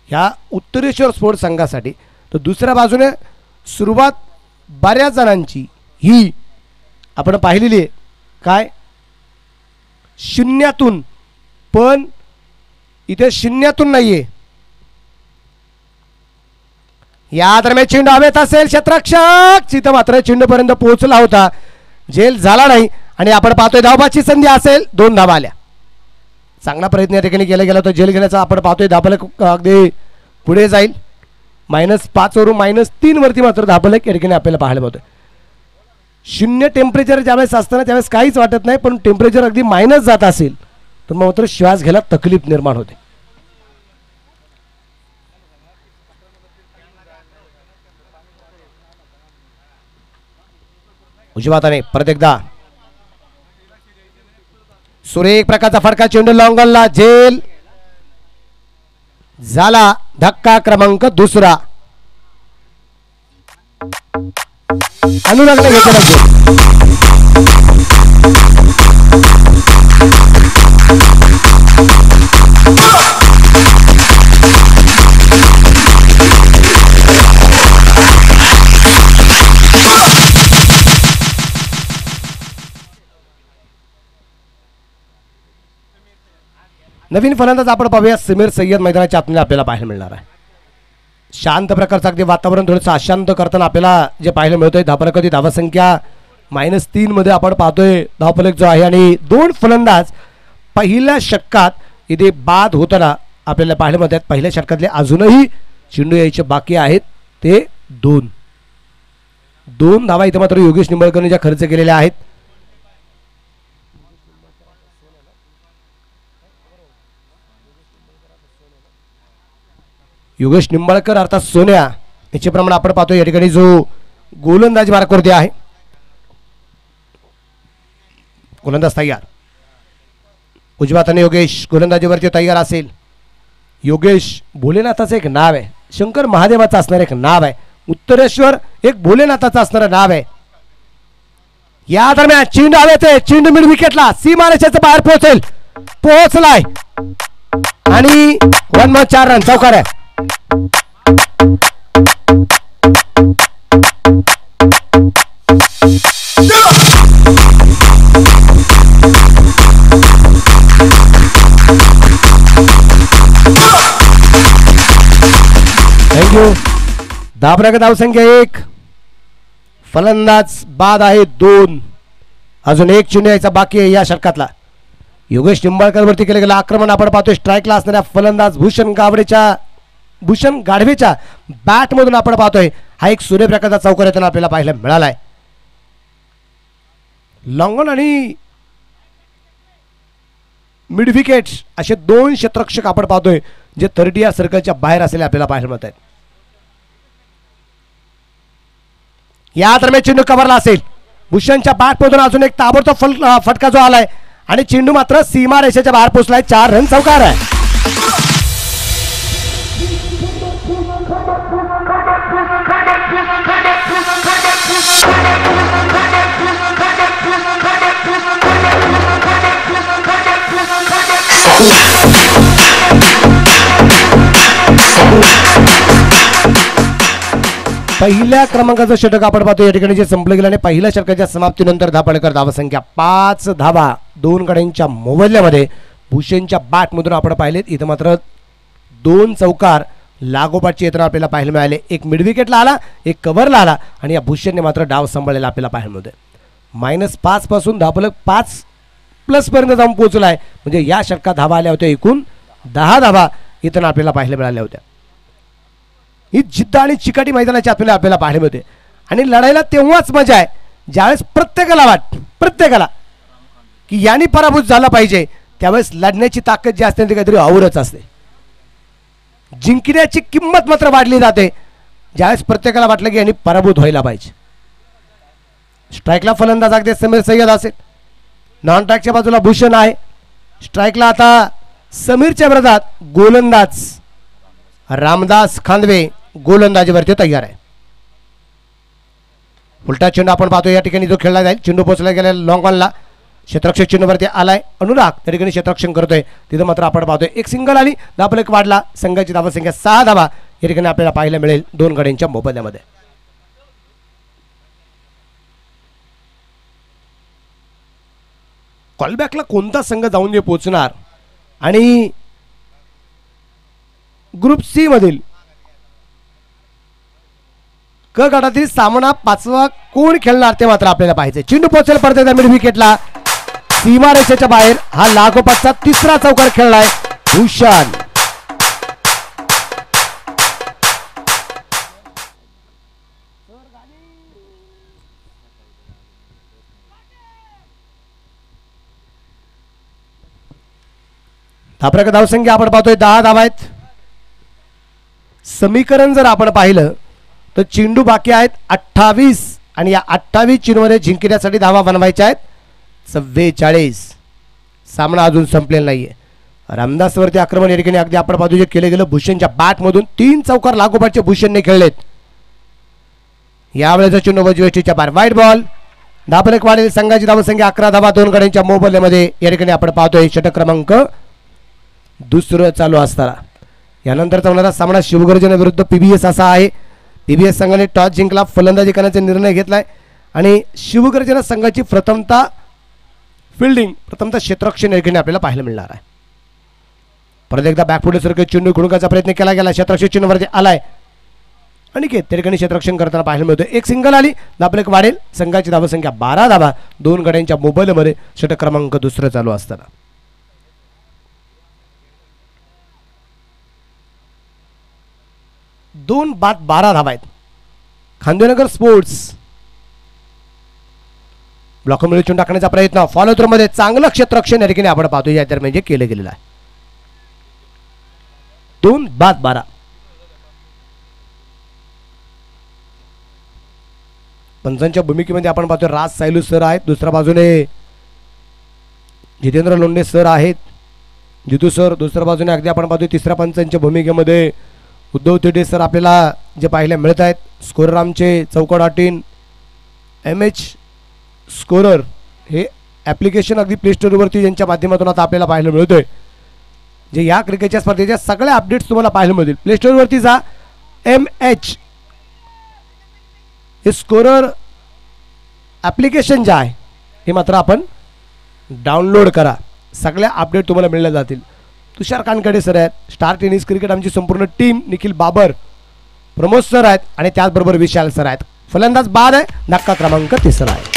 Speaker 1: ह्या उत्तरेश्वर स्पोर्ट्स संघासाठी. तर दुसऱ्या बाजूने सुरुवात बऱ्याच जणांची ही आपण पाहिलेली आहे काय शून्यातून, पण इथे शून्यातून नाहीये. या दरम्यान चेंडू हवेत असेल क्षेत्ररक्षक तिथं मात्र चेंडूपर्यंत पोहोचला होता, झेल झाला नाही आणि आपण पाहतोय धावबाची संधी असेल. 2 धावा आल्या. चांगला प्रयत्न या ठिकाणी केला गेला होता झेल घेण्याचा. आपण पाहतोय धावफलक अगदी पुढे जाईल. -5 वरून -3 वरती मात्र धावफलक या ठिकाणी आपल्याला पाहायला मिळतोय. 0 टेम्परेचर ज्यावेळेस असताना त्यावेळेस काहीच वाटत नाही, पण टेम्परेचर अगदी मायनस जात असेल तर मग मात्र श्वास घ्यायला तकलीफ निर्माण होते. उजव्या हाताने परत एकदा सुरेख प्रकारचा फटका, चेंडू लॉंगॉनला, झेल झाला. धक्का क्रमांक 2 अनुरागने घेतला. नवीन फलंदाज आपण पाहूया समीर सय्यद मैदानाच्या आतमध्ये आपल्याला पाहायला मिळणार आहे. शांत प्रकारचं अगदी वातावरण थोडंसं अशांत करताना आपल्याला जे पाहायला मिळतोय धावफलकाची धावसंख्या -3 मध्ये आपण पाहतोय धावफलक जो आहे आणि 2 फलंदाज पहिल्या षटकात इथे बाद होताना आपल्याला पाहायला मिळतात. पहिल्या षटकातले अजूनही चेंडू यायचे बाकी आहेत ते 2 धावा इथे मात्र योगेश निंबाळकरने ज्या खर्च केलेल्या आहेत. योगेश निंबाळकर अर्थात सोन्या याचे प्रमाण आपण पाहतो या ठिकाणी जो गोलंदाजी मार्कवरती आहे. गोलंदाज तयार, उजव्या हाताने योगेश गोलंदाजीवरती तयार असेल. योगेश भोलेनाथाचं एक नाव आहे, शंकर महादेवाचं असणारं एक नाव आहे, उत्तरेश्वर एक भोलेनाथाचं असणारं नाव आहे. या दरम्यान चेंडू हवेत, चेंडू मिड विकेटला सीमारेषेच्या बाहेर पोहोचलाय आणि 1 रन चौकार आहे. थँक्यू. धाबराग धावसंख्या 1, फलंदाज बाद आहे 2, अजून 1 चेंडू यायचा बाकी आहे या षटकातला. योगेश निंबाळकर वरती केलं गेलं आक्रमण आपण पाहतोय. स्ट्राईकला असणाऱ्या फलंदाज भूषण गाढवेच्या बॅट मधून आपण पाहतोय हा एक सूर्यप्रकाशचा चौकार येताना आपल्याला पाहायला मिळालाय. लॉंगॉन आणि मिड विकेट्स असे 2 क्षेत्ररक्षक आपण पाहतोय जे 30 या सर्कलच्या बाहेर असलेले आपल्याला पाहायला मिळत आहेत. या दरम्यान चेंडू कव्हरला असेल. भूषणच्या बॅट मधून अजून एक ताबडतोब फटका जो आलाय आणि चेंडू मात्र सीमा रेषेच्या बाहेर पोहोचलाय. 4 रन चौकार आहे. पहिल्या क्रमांकाचं षटक आपण पाहतो या ठिकाणी जे संपलं गेलं आणि पहिल्या षटकाच्या समाप्तीनंतर धापळकर धावसंख्या 5 धावा 2 गड्यांच्या मोबदल्यामध्ये भूषणच्या बॅटमधून आपण पाहिलेत. इथं मात्र 2 चौकार लागोपाठचे येताना आपल्याला पाहायला मिळाले. एक मिड विकेटला आला, एक कव्हरला आला आणि या भूषणने मात्र डाव सांभाळलेला आपल्याला पाहायला मिळतोय. -5 पासून धापळक 5+ पर्यंत जाऊन पोहोचलाय. म्हणजे या षटकात धावा आल्या होत्या एकूण 10 धावा इथं आपल्याला पाहायला मिळाल्या होत्या. ही जिद्द आणि चिकाटी मैदानाच्या आतमध्ये आपल्याला पाहायला मिळते आणि लढायला तेव्हाच मजा आहे ज्यावेळेस प्रत्येकाला की यांनी पराभूत झाला पाहिजे. त्यावेळेस लढण्याची ताकद जी असते ती काहीतरी औरच असते. जिंकण्याची किंमत मात्र वाढली जाते ज्यावेळेस प्रत्येकाला वाटलं की यांनी पराभूत व्हायला पाहिजे. स्ट्राईकला फलंदाज अगदी समीर सय्यद असेल, नॉन स्ट्राईकच्या बाजूला भूषण आहे. स्ट्राईकला आता समीरच्या विरोधात गोलंदाज रामदास खांदवे गोलंदाजीवरती तयार आहे. उलटा चेंडू आपण पाहतो या ठिकाणी जो खेळला जाईल. चेंडू पोहोचला गेला लॉंग ऑनला, क्षेत्ररक्षक चेंडूवरती आलाय अनुराग त्या ठिकाणी क्षेत्ररक्षण करतोय. तिथं मात्र आपण पाहतोय एक सिंगल आली, धावफलक वाढला, संघाची धावसंख्या 6 धावा या ठिकाणी आपल्याला पाहायला मिळेल 2 गड्यांच्या मोबदल्यामध्ये. कॉलबॅकला कोणता संघ जाऊन पोहोचणार आणि ग्रुप सी मधील क गटातील सामना 5वा कोण खेळणार ते मात्र आपल्याला पाहायचे. चेंडू पोहोचेल परत मिड विकेटला, सीमारेषेच्या बाहेर. हा लागोपाठचा 3रा चौकार खेळलाय भूषण. धाप्रक धावसंख्या आपण पाहतोय 10 धावा आहेत. समीकरण जर आपण पाहिलं तर चेंडू बाकी आहेत 28 आणि या 28 चेंडूमध्ये जिंकण्यासाठी धावा बनवायच्या आहेत 44. सामना अजून संपलेला नाहीये. रामदासवरती आक्रमण या ठिकाणी अगदी आपण पाहतो जे केले गेलं भूषणच्या बॅटमधून 3 चौकार लागोपाठचे भूषणने खेळलेत. यावेळेचा चेंडू वेस्टीच्या बाहेर, वाईट बॉल. धावफलक वाढेल, संघाची धावसंख्या 11 धावा 2 गड्यांच्या मोबदल्यामध्ये या ठिकाणी आपण पाहतोय षटक क्रमांक 2 चालू असताना. यानंतरचा होणारा सामना शिवगर्जना विरुद्ध पीबीएस असा आहे. पीबीएस संघाने टॉस जिंकला, फलंदाजी करण्याचा निर्णय घेतलाय आणि शिवगर्जना संघाची प्रथमतः फिल्डिंग, प्रथमतः क्षेत्ररक्षण या ठिकाणी आपल्याला पाहायला मिळणार आहे. परत एकदा बॅकफुट सर्किट चेंडू खुणकाचा प्रयत्न केला गेला, क्षेत्ररक्षक चेंडूवरती आलाय आणि त्या ठिकाणी क्षेत्ररक्षण करताना पाहायला मिळतं. एक सिंगल आली, धावफलक वाढेल, संघाची धावसंख्या 12 धावा 2 गड्यांच्या मोबाईलमध्ये षटक क्रमांक 2 चालू असताना. दोन बाद 12 धावा आहेत. खांदेनगर स्पोर्ट्स ब्लॉकमध्ये चेंडू टाकण्याचा प्रयत्न, फॉलो थ्रो मध्ये चांगलं क्षेत्ररक्षण या ठिकाणी आपण पाहतो या दरम्यान जे केलं गेलेलं आहे. 2 बाद 12. पंचांच्या भूमिकेमध्ये आपण पाहतो राज सायलू सर आहेत, दुसऱ्या बाजूने जितेंद्र लोंढे सर आहेत, जितू सर. दुसऱ्या बाजूने अगदी आपण पाहतो तिसऱ्या पंचांच्या भूमिकेमध्ये उद्धव तेडे सर आपल्याला जे पाहायला मिळत आहेत. स्कोरर आमचे चौकड 18 MH स्कोरर हे ॲप्लिकेशन अगदी प्ले स्टोअरवरती यांच्या माध्यमातून आता आपल्याला पाहायला मिळतोय. जे या क्रिकेटच्या स्पर्धेच्या सगळ्या अपडेट्स तुम्हाला पाहायला मिळतील. प्ले स्टोअरवरती जा, MH हे स्कोरर ॲप्लिकेशन जे आहे हे मात्र आपण डाउनलोड करा. सगळ्या अपडेट तुम्हाला मिळल्या जातील. तुषार कानकडे सर आहेत, स्टार टेनिस क्रिकेट आमची संपूर्ण टीम, निखिल बाबर, प्रमोद सर आहेत आणि त्याचबरोबर विशाल सर आहेत. फलंदाज बाद आहे, धक्का क्रमांक 3 आहे.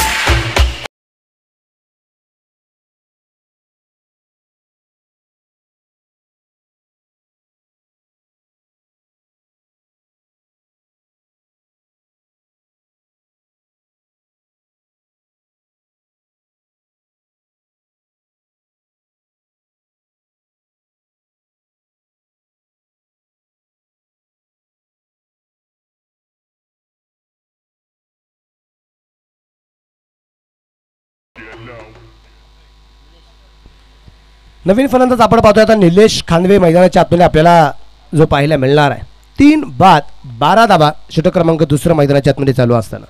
Speaker 1: नवीन फलंदाज आपण पाहतोय आता निलेश खांदवे मैदानाच्या आतमध्ये आपल्याला जो पाहायला मिळणार आहे. 3 बाद 12 धावा षटक क्रमांक 2 मैदानाच्या आतमध्ये चालू असताना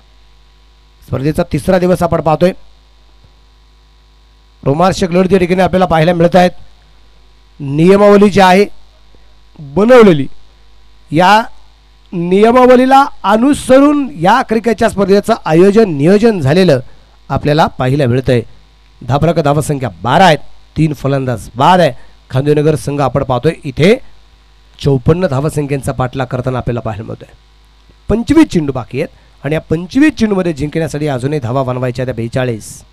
Speaker 1: स्पर्धेचा 3रा दिवस आपण पाहतोय. रोमांचक लढत या ठिकाणी आपल्याला पाहायला मिळत आहेत. नियमावली जी आहे बनवलेली, या नियमावलीला अनुसरून या क्रिकेटच्या स्पर्धेचं आयोजन नियोजन झालेलं आपल्याला पाहायला मिळतंय. धावफलक धावसंख्या 12 आहेत, 3 फलंदाज बाद आहे. खांदेनगर संघ आपण पाहतोय इथे 54 धावसंख्येचा पाठलाग करताना आपल्याला पाहायला मिळतोय. 25 चेंडू बाकी आहेत आणि या 25 चेंडूमध्ये जिंकण्यासाठी अजूनही धावा बनवायच्या त्या 42.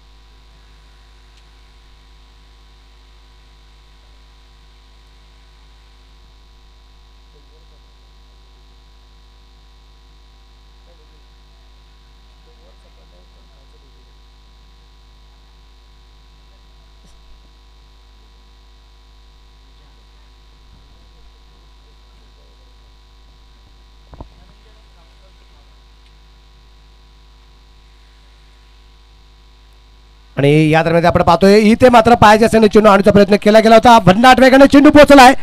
Speaker 1: आणि या दरम्यान आपण पाहतोय इथे मात्र पायाच्या असल्याने चेंडू आणण्याचा प्रयत्न केला गेला होता. भन्नाट वेगाने चेंडू पोहोचलाय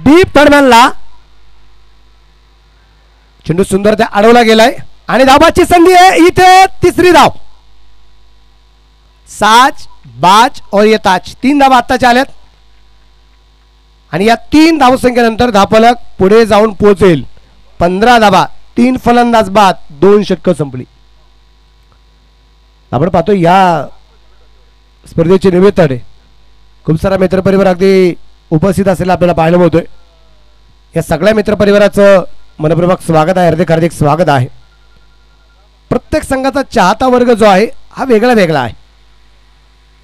Speaker 1: डीप थर्डमॅनला. चेंडू सुंदर त्या अडवला गेलाय आणि धावाची संधी आहे. इथे तिसरी धाव. साज बाज और ये ताज 3 धावा आत्ताच्या आल्यात आणि या 3 धावसंख्येनंतर धावफलक पुढे जाऊन पोहोचेल. 15 धावा 3 फलंदाज बाद 2 षटकं संपली. आपण पाहतो या स्पर्धेचे निमित्ताने खूप सारा मित्रपरिवार अगदी उपस्थित असलेला आपल्याला पाहायला मिळतोय. या सगळ्या मित्रपरिवाराचं मनपूर्वक स्वागत आहे. हार्दिक हार्दिक स्वागत आहे. प्रत्येक संघाचा चाहता वर्ग जो आहे हा वेगळा वेगळा आहे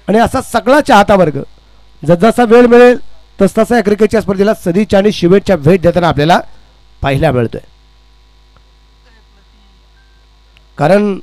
Speaker 1: आणि असा सगळा चाहता वर्ग जसजसा वेळ मिळेल तसतसा या क्रिकेटच्या स्पर्धेला सदिच्छा आणि शुभेच्छा भेट देताना आपल्याला पाहायला मिळतोय. कारण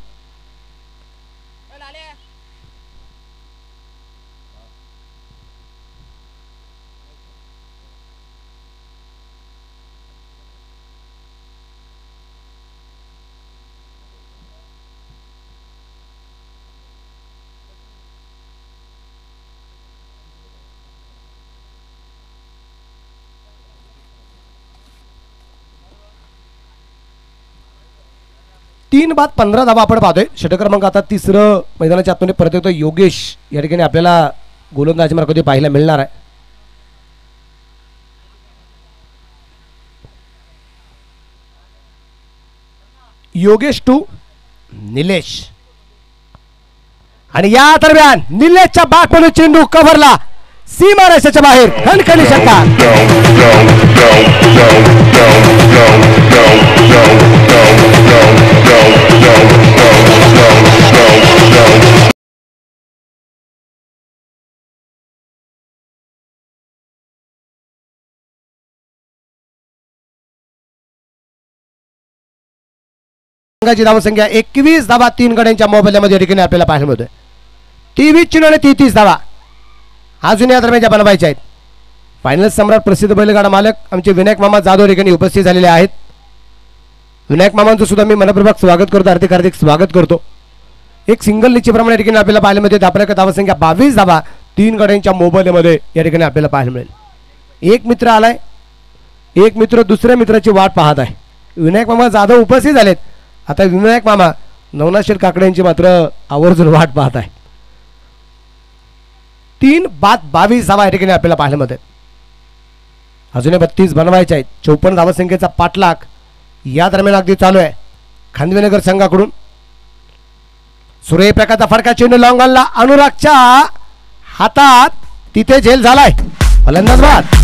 Speaker 1: तीन बाद 15 धावा आपण पाहतोय. षटक क्रमांक आता तिसरं मैदानाच्या आतमध्ये परत येतो. योगेश या ठिकाणी आपल्याला गोलंदाजी मार्गामध्ये पाहायला मिळणार आहे. योगेश टू निलेश आणि या दरम्यान निलेशच्या बॅटमधून चेंडू कव्हरला सीमा रेषेच्या बाहेर खणखणी षटकार. संघाची धावसंख्या 21 धावा 3 गड्यांच्या मोबाईलमध्ये ठिकाणी आपल्याला पाहायला मिळतोय. 23 चेंडू आणि 33 धावा अजून या दरम्यान बनवायच्या आहेत. फायनल सम्राट प्रसिद्ध बैलगाडा मालक आमचे विनायक मामा जाधव ठिकाणी उपस्थित झालेले आहेत. विनायक मामांचं सुद्धा मी मनपूर्वक स्वागत करतो. हार्दिक हार्दिक स्वागत करतो. एक सिंगल निश्चितप्रमाणे ठिकाणी आपल्याला पाहायला मिळते. आपल्या धावसंख्या 22 धावा 3 गड्यांच्या मोबाईलमध्ये या ठिकाणी आपल्याला पाहायला मिळेल. एक मित्र आलाय. एक मित्र दुसऱ्या मित्राची वाट पाहत आहे. विनायक मामा जाधव उपस्थित झालेत. आता विनायक मामा नवनाथ शेठ काकड्यांची मात्र आवर्जून वाट पाहत आहे. 3 बाद 22 धावा या ठिकाणी आपल्याला पाहायला मिळतात. अजूनही 32 बनवायचे आहेत. 54 धावसंख्येचा पाठलाग या दरम्यान अगदी चालू आहे. खांदवेनगर संघाकडून सूर्यप्रकाशचा फडका चेंडू लॉंगॉनला अनुरागच्या हातात तिथे झेल झालाय. फलंदाज बाद.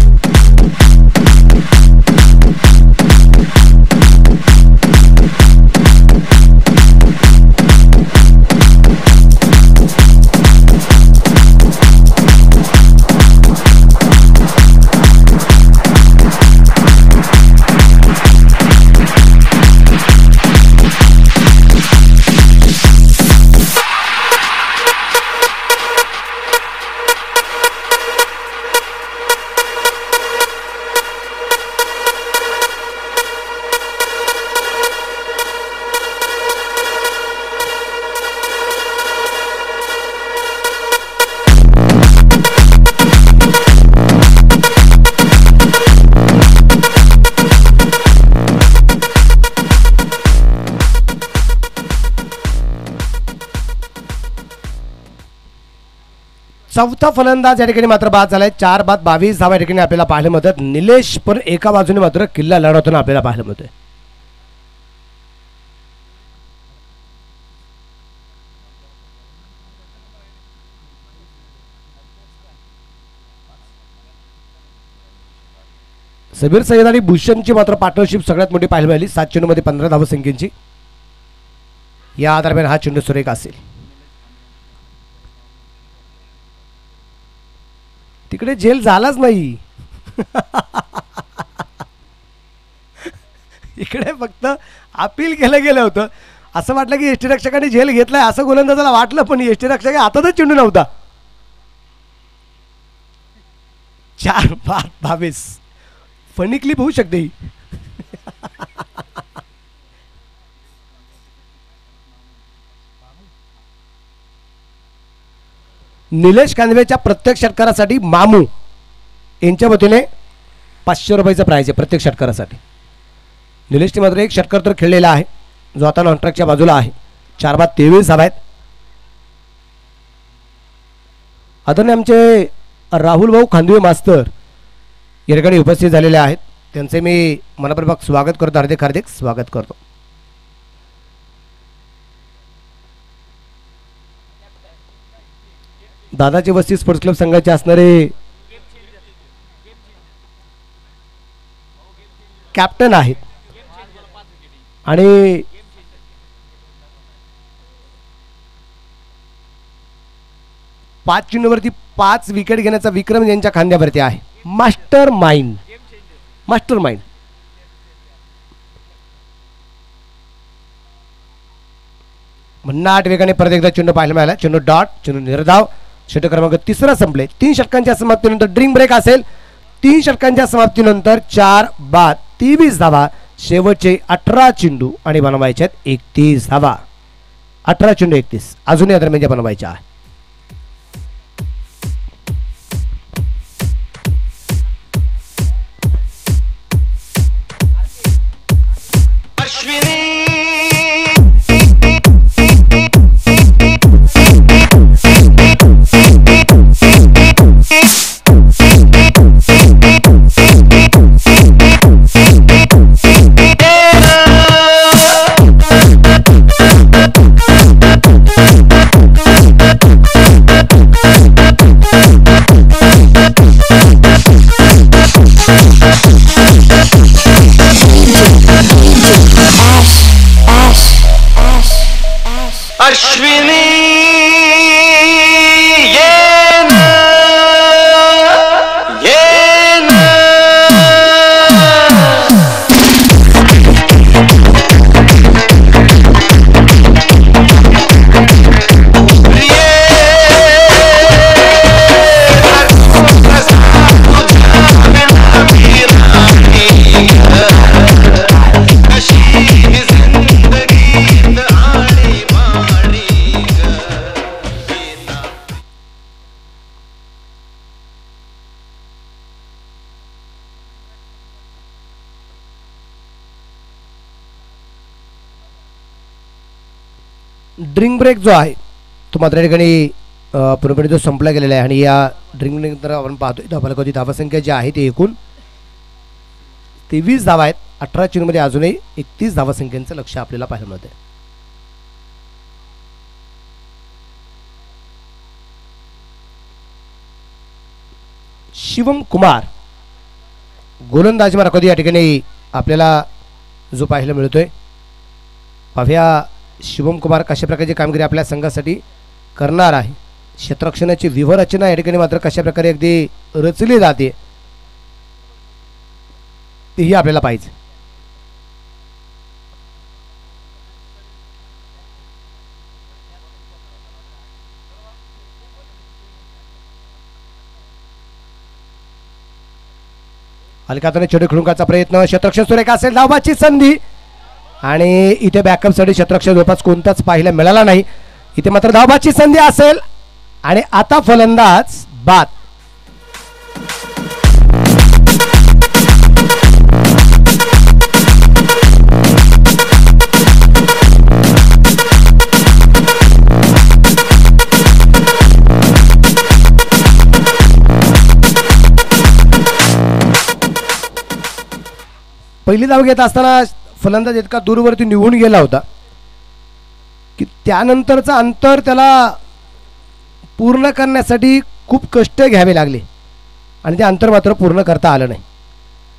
Speaker 1: चौथा फलंदाज या ठिकाणी मात्र बाद झालाय. 4 बाद 22 धावा या ठिकाणी आपल्याला पाहायला मिळतात. निलेश पण एका बाजूने मात्र किल्ला लढवताना आपल्याला पाहायला मिळतोय. सबीर सय्यद आणि भूषणची मात्र पार्टनरशिप सगळ्यात मोठी पाहायला मिळाली. 7 चेंडूमध्ये 15 धावसंख्येची. या दरम्यान हा चेंडू सुरेख असेल. तिकडे झेल झालाच नाही. इकडे फक्त अपील केलं गेलं होतं. असं वाटलं की एसटी रक्षकाने झेल घेतलाय असं गोलंदाजाला वाटलं, पण एसटी रक्षक हातातच चेंडू नव्हता. 4 बाद 22 फनी क्लिप होऊ शकते ही. निलेश कांदवेच्या प्रत्येक षटकारासाठी मामू यांच्या वतीने 500 रुपयाचं प्राइज आहे प्रत्येक षटकारासाठी. निलेशने मात्र एक षटकार तर खेळलेला आहे जो आता नॉनस्ट्राईकच्या बाजूला आहे. 4 बाद 23 धावा आहेत. आदरणीय आमचे राहुल भाऊ खांदवे मास्तर या ठिकाणी उपस्थित झालेले आहेत. त्यांचे मी मनपूर्वक स्वागत करतो, हार्दिक हार्दिक स्वागत करतो. दादाची वस्ती स्पोर्ट्स क्लब संघाचे असणारे कॅप्टन आहेत आणि पाच चेंडूवरती 5 विकेट घेण्याचा विक्रम यांच्या खांद्यावरती आहे. मास्टर माइंड म्हणून 8 वेगाने परत एकदा चेंडू पाहायला मिळाला. चेंडू डॉट, चेंडू निर्धाव. षटक क्रमांक 3 संपले. 3 षटकांच्या समाप्तीनंतर ड्रिंक ब्रेक असेल. 3 षटकांच्या समाप्तीनंतर 4 बाद 23 धावा. शेवटचे 18 चेंडू आणि बनवायच्यात 31 धावा. 18 चेंडू 31 अजूनही या दरम्यान बनवायच्या आहे. ड्रिंक ब्रेक जो आहे तो मात्र या ठिकाणी पूर्णपणे जो संपला गेलेला आहे आणि या ड्रिंक ब्रेक नंतर आपण पाहतोय धावफलकाची धावसंख्या जी आहे ती एकूण 23 धावा आहेत. 18 चेंडूमध्ये अजूनही 31 धावसंख्येचं लक्ष आपल्याला पाहायला मिळते. शिवम कुमार गोलंदाजी मार्फत या ठिकाणी आपल्याला जो पाहायला मिळतोय. पाहूया शिवम कुमार कशा प्रकारची कामगिरी आपल्या संघासाठी करणार आहे. क्षेत्ररक्षणाची व्यूहरचना या ठिकाणी मात्र कशा प्रकारे अगदी रचली जाते तेही आपल्याला पाहिजे. हलकाताने चेंडू खेळून काढण्याचा प्रयत्न. क्षेत्ररक्षण सुरेख असेल. धावाची संधी आणि इथे बॅकअपसाठी क्षेत्ररक्षण जवळपास कोणताच पाहायला मिळाला नाही. इथे मात्र धावाची संधी असेल आणि आता फलंदाज बाद. पहिली धाव घेत असताना फलंदाज इतका दूरवरती निघून गेला होता की त्यानंतरचं अंतर त्याला पूर्ण करण्यासाठी खूप कष्ट घ्यावे लागले आणि ते अंतर मात्र पूर्ण करता आलं नाही.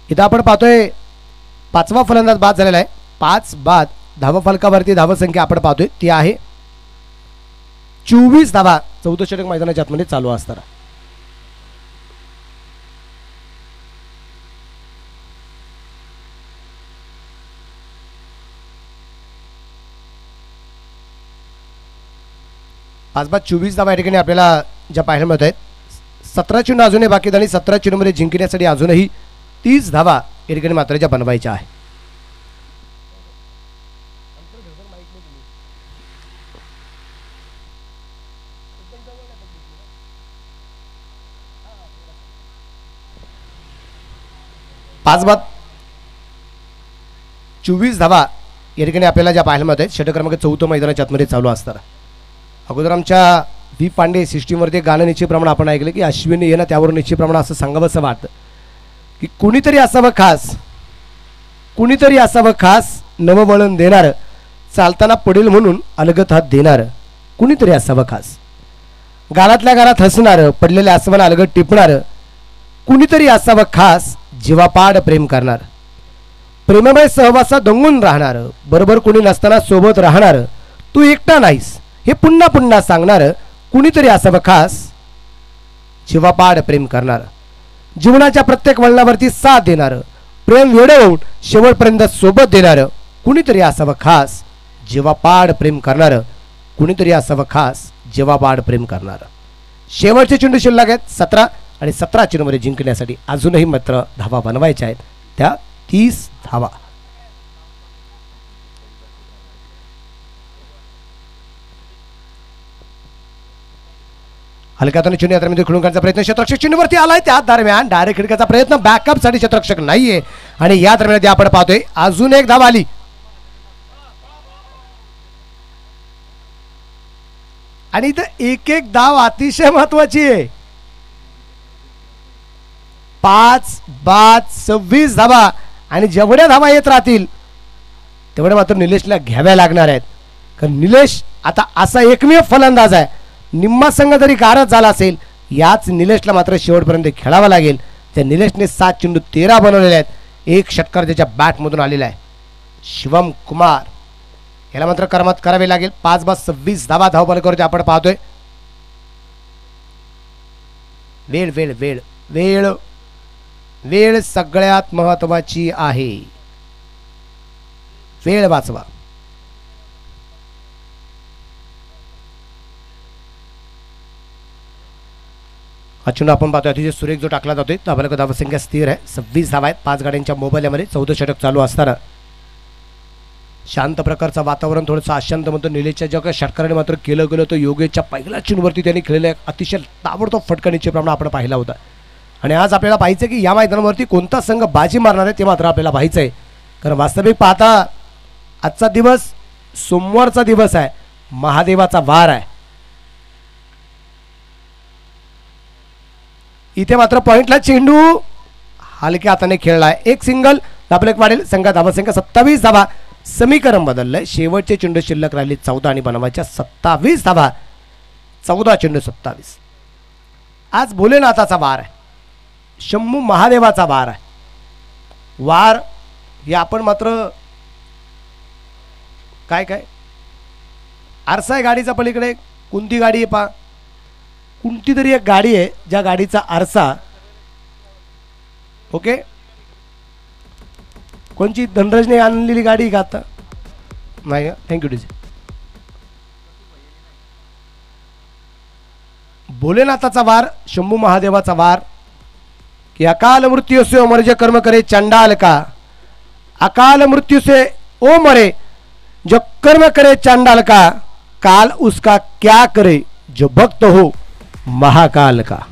Speaker 1: इथं आपण पाहतोय 5वा फलंदाज बाद झालेला आहे. 5 बाद. धावा फलकावरती धावसंख्या आपण पाहतोय ती आहे 24 धावा. 14 षटक मैदानाच्या आतमध्ये चालू असताना आज बाद 24 धावा या ठिकाणी आपल्याला ज्या पाहायला मिळत आहेत. 17 चेंडू अजूनही बाकी आणि 17 चेंडूमध्ये जिंकण्यासाठी अजूनही 30 धावा या ठिकाणी मात्र ज्या बनवायच्या आहे. 5 बाद 24 धावा या ठिकाणी आपल्याला ज्या पाहायला मिळत आहेत. षटक क्रमांक 4 मैदानाच्या आतमध्ये चालू असताना अगोदर आमच्या व्ही पांडे सिस्टीमवरती गाणं निश्चितप्रमाणे आपण ऐकलं की अश्विनी येणं त्यावरून निश्चितप्रमाणे असं सांगावंसं वाटतं की कुणीतरी असावं खास नववळण देणार, चालताना पडेल म्हणून अलगत हात देणार. कुणीतरी असावं खास, गालातल्या गालात हसणार, पडलेल्या आसमान अलगत टिपणार. कुणीतरी असावं खास, जीवापाड प्रेम करणार, प्रेममय सहवासात दंगून राहणार, बरोबर कुणी नसताना सोबत राहणार. तू एकटा नाहीस हे पुन्हा पुन्हा सांगणार. कुणीतरी असावं खास, जीवापाड प्रेम करणार, जीवनाच्या प्रत्येक वळणावरती साथ देणार, प्रेम वेडवून शेवटपर्यंत सोबत देणार. कुणीतरी असावं खास, जीवापाड प्रेम करणार. कुणीतरी असावं खास, जीवापाड प्रेम करणार. शेवटचे चेंडू शिल्लक आहेत 17 आणि 17 चेंडूमध्ये जिंकण्यासाठी अजूनही मात्र धावा बनवायच्या आहेत, त्या 30 धावा. हलक्यातून चेंडू यात्रेमध्ये खेळून काढण्याचा प्रयत्न, क्षेत्ररक्षक चेंडूवरती आलाय, त्या दरम्यान डायरेक्ट खिडक्याचा प्रयत्न, बॅकअप साठी क्षेत्ररक्षक नाहीये आणि या दरम्यान आपण पाहतोय अजून एक धाव आली. आणि इथं एक एक धाव अतिशय महत्वाची आहे. 5 बाद 26 धावा आणि जेवढ्या धावा येत राहतील तेवढ्या मात्र निलेशला घ्याव्या लागणार आहेत. कारण निलेश आता असा एकमेव फलंदाज आहे, निम्मा संघ जरी गारद झाला असेल याच निलेशला मात्र शेवटपर्यंत खेळावं लागेल. त्या निलेशने 7 चेंडू 13 बनवलेले आहेत. एक षटकार त्याच्या बॅटमधून आलेला आहे. शिवम कुमार याला मात्र करमत करावे लागेल. 5 बाद 26 धावा धावफलकावरती आपण पाहतोय. वेळ वेळ वेळ वेळ वेळ सगळ्यात महत्वाची आहे. वेळ वाचवा. हा चेंडू आपण पाहतोय अतिशय सुरेख जो टाकला जातोय. धावफलक धावसंख्या स्थिर आहे, 26 धावा आहेत. 5 गाड्यांच्या मोबाईलमध्ये 14 षटक चालू असताना शांत प्रकारचं वातावरण थोडंसं अशांत म्हणतो. निलेशच्या ज्या काही षटकाराने मात्र केलं गेलं तर योगेशच्या पहिल्या चेंडूवरती त्यांनी खेळलेला अतिशय ताबडतोब फटका निश्चितप्रमाणे आपण पाहिला होता. आणि आज आपल्याला पाहायचं की या मैदानावरती कोणता संघ बाजी मारणार आहे ते मात्र आपल्याला पाहायचं आहे. कारण वास्तविक पाहता आजचा दिवस सोमवारचा दिवस आहे, महादेवाचा वार आहे. इथे मात्र पॉइंटला चेंडू हलक्या हाताने खेळलाय, एक सिंगल. धावफलक वाढेल, संघात धावसंख्या 27 धावा. समीकरण बदललंय, शेवटचे चेंडू शिल्लक राहिले 14 आणि बनवायच्या 27 धावा. 14 चेंडू 27. आज भोलेनाथाचा वार आहे, शंभू महादेवाचा वार आहे. वार हे आपण मात्र काय काय आरसा आहे गाडीचा पलीकडे. कोणती गाडी आहे पा, कोणती तरी एक गाडी आहे ज्या गाडीचा आरसा, ओके, कोणची धनराजने आणलेली गाडी का आता नाही. Thank you DJ. भोलेनाथाचा वार, शंभू महादेवाचा वार कि अकाल मृत्यु से ओ मरे जो कर्म करे चंडाल का. अकाल मृत्यु से ओ मरे जो कर्म करे चंडाल का, काल उसका क्या करे जो भक्त हो महाकाल का.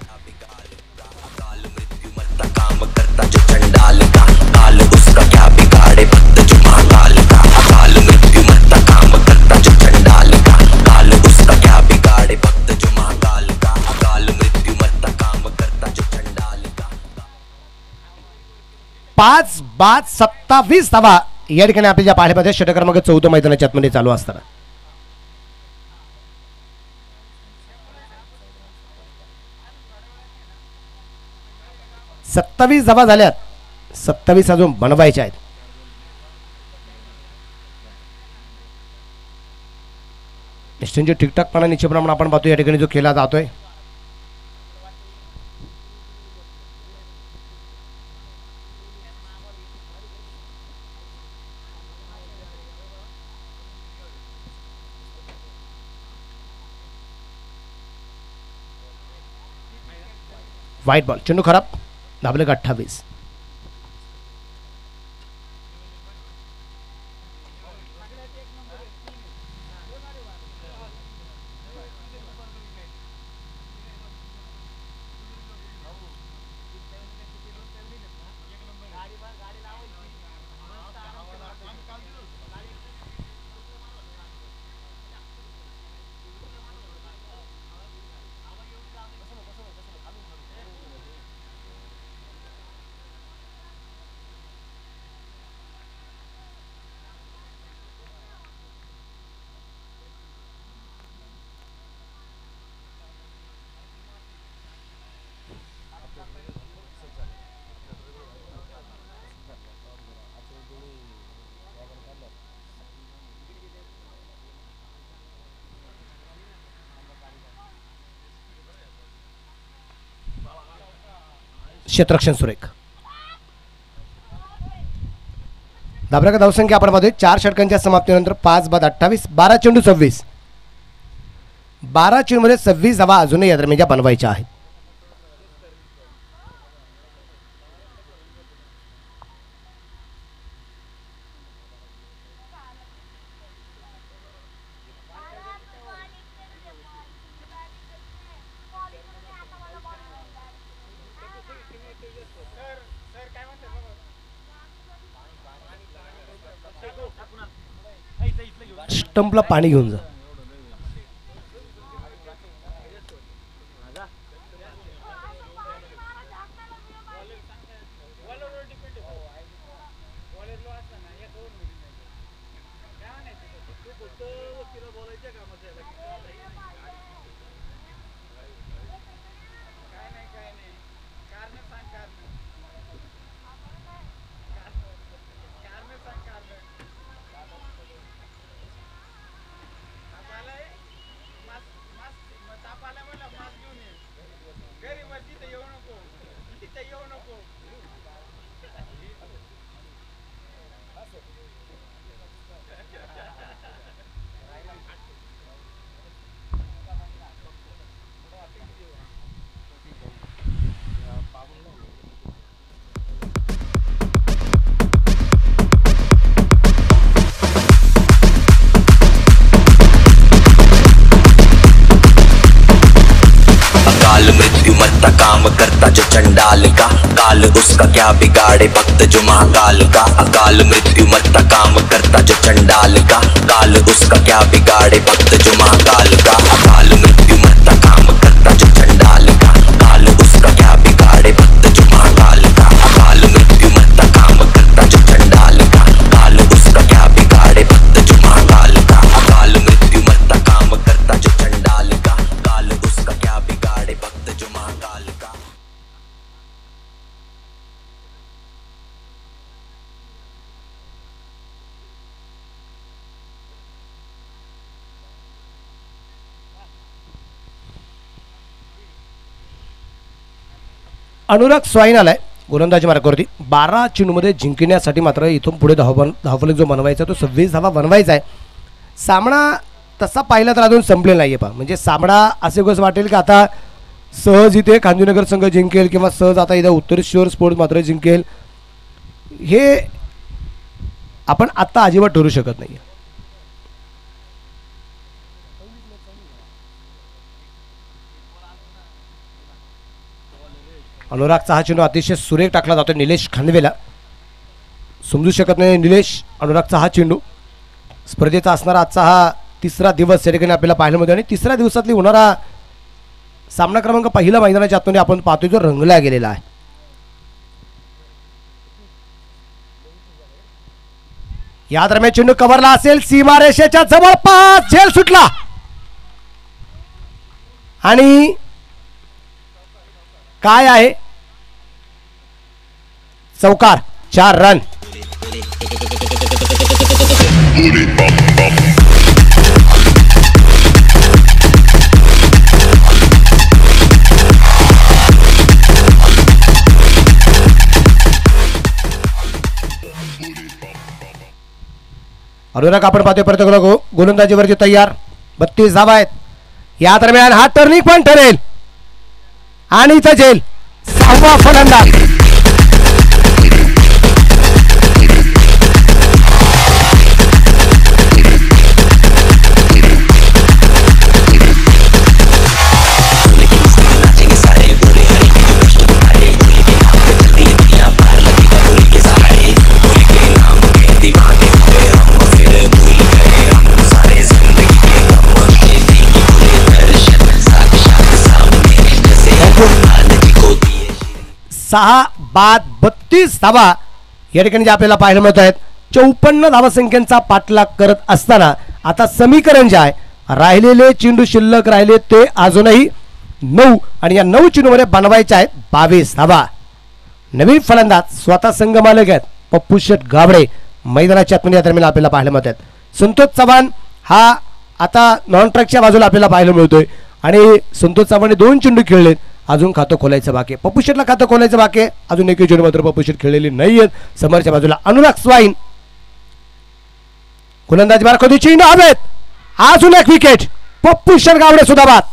Speaker 1: पाच बाद 27 धावा या ठिकाणी आपल्या पाढ्यामध्ये षटक क्रमांक 14 मैदानाच्या आतमध्ये चालू असताना 27 धावा झाल्यात, 27 अजून बनवायच्या आहेत. निश्चित ठीकठाकपणा निश्चितप्रमाणे आपण पाहतो या ठिकाणी जो केला जातोय. व्हाईट बॉल, चेंडू खराब. धावफलक 28. क्षेत्ररक्षण सुरेख. धाब्याका धावसंख्या आपण पाहतोय 4 षटकांच्या समाप्तीनंतर 5 बाद 28, 12 चेंडू 26. 12 चेंडूमध्ये 26 धावा अजूनही या दरम्यानच्या बनवायच्या आहेत. स्टंपला पाणी घेऊन जा.
Speaker 2: करता जो चंडाल का, काल उसका क्या बिगाड़े भक्त जो महाकाल का। अकाल मृत्यु मरता काम करता जो चंडाल का, काल उसका क्या बिगाड़े भक्त जो महाकाल का। अकाल मृत्यु मरता काम करता जो चंडाल का, काल उसका क्या बिगाड़े भक्त जो महाकाल का। अकाल मृत्यु मरता काम करता जो चंडाल का, काल उसका क्या बिगाड़े भक्त जो महाकाल का। अकाल मृत्यु मरता काम करता जो चंडाल का, काल उसका क्या बिगाड़े भक्त जो महाकाल का।
Speaker 1: अनुराग स्वाईन आलाय गोलंदाजी मार्गावरती. 12 चेंडूमध्ये जिंकण्यासाठी मात्र इथून पुढे धावफलक जो बनवायचा तो 26 धावा बनवायचा आहे. सामना तसा पाहिला तर अजून संपलेला नाही आहे पहा. म्हणजे सामना असे कसं वाटेल की आता सहज इथे गांधीनगर संघ जिंकेल किंवा सहज आता इथे उत्तरेश्वर स्पोर्ट्स मात्र जिंकेल, हे आपण आत्ता अजिबात ठरू शकत नाही. अनुरागचा हा चेंडू अतिशय सुरेख टाकला जातो निलेश खांदवेला. समजू शकत नाही निलेश अनुरागचा हा चेंडू. स्पर्धेचा असणारा आजचा हा तिसरा दिवस या ठिकाणी आपल्याला पाहायला मिळतो आणि तिसऱ्या दिवसातली होणारा सामना क्रमांक पहिला मैदानाच्या आतून आपण पाहतोय जो रंगला गेलेला आहे. या दरम्यान चेंडू कव्हरला असेल सीमारेषेच्या जवळपास, झेल सुटला आणि काय आहे चौकार, 4 रन. अनुराग आपण पाहतोय परत गोलंदाजीवरती तयार. 32 धावा आहेत. या दरम्यान हा टर्निंग पण ठरेल आणि इथं झेल. 6वा फलंदाज सहा बाद 32 धावा या ठिकाणी जे आपल्याला पाहायला मिळत आहेत. 54 धावसंख्यांचा पाठलाग करत असताना आता समीकरण जे आहे राहिलेले चेंडू शिल्लक राहिले ते अजूनही 9 आणि या 9 चेंडूमध्ये बनवायचे आहेत 22 धावा. नवीन फलंदाज स्वतः संघ मालक आहेत पप्पू शेठ गावडे मैदानाच्या आतमध्ये या दरम्यान आपल्याला पाहायला मिळत आहेत. संतोष चव्हाण हा आता नॉन ट्रॅकच्या बाजूला आपल्याला पाहायला मिळतोय आणि संतोष चव्हाणने 2 चेंडू खेळलेत अजून खातं खोलायचं बाकी आहे. पप्पू शेटला खातं खोलायचं बाकी आहे. अजून एकही चेंडू मात्र पप्पू शेट खेळलेली नाही आहेत. समोरच्या बाजूला अनुराग स्वाईन गोलंदाज मार्क चेंडू हवेत. अजून एक विकेट. पप्पू शेट गावडे सुद्धा बाद.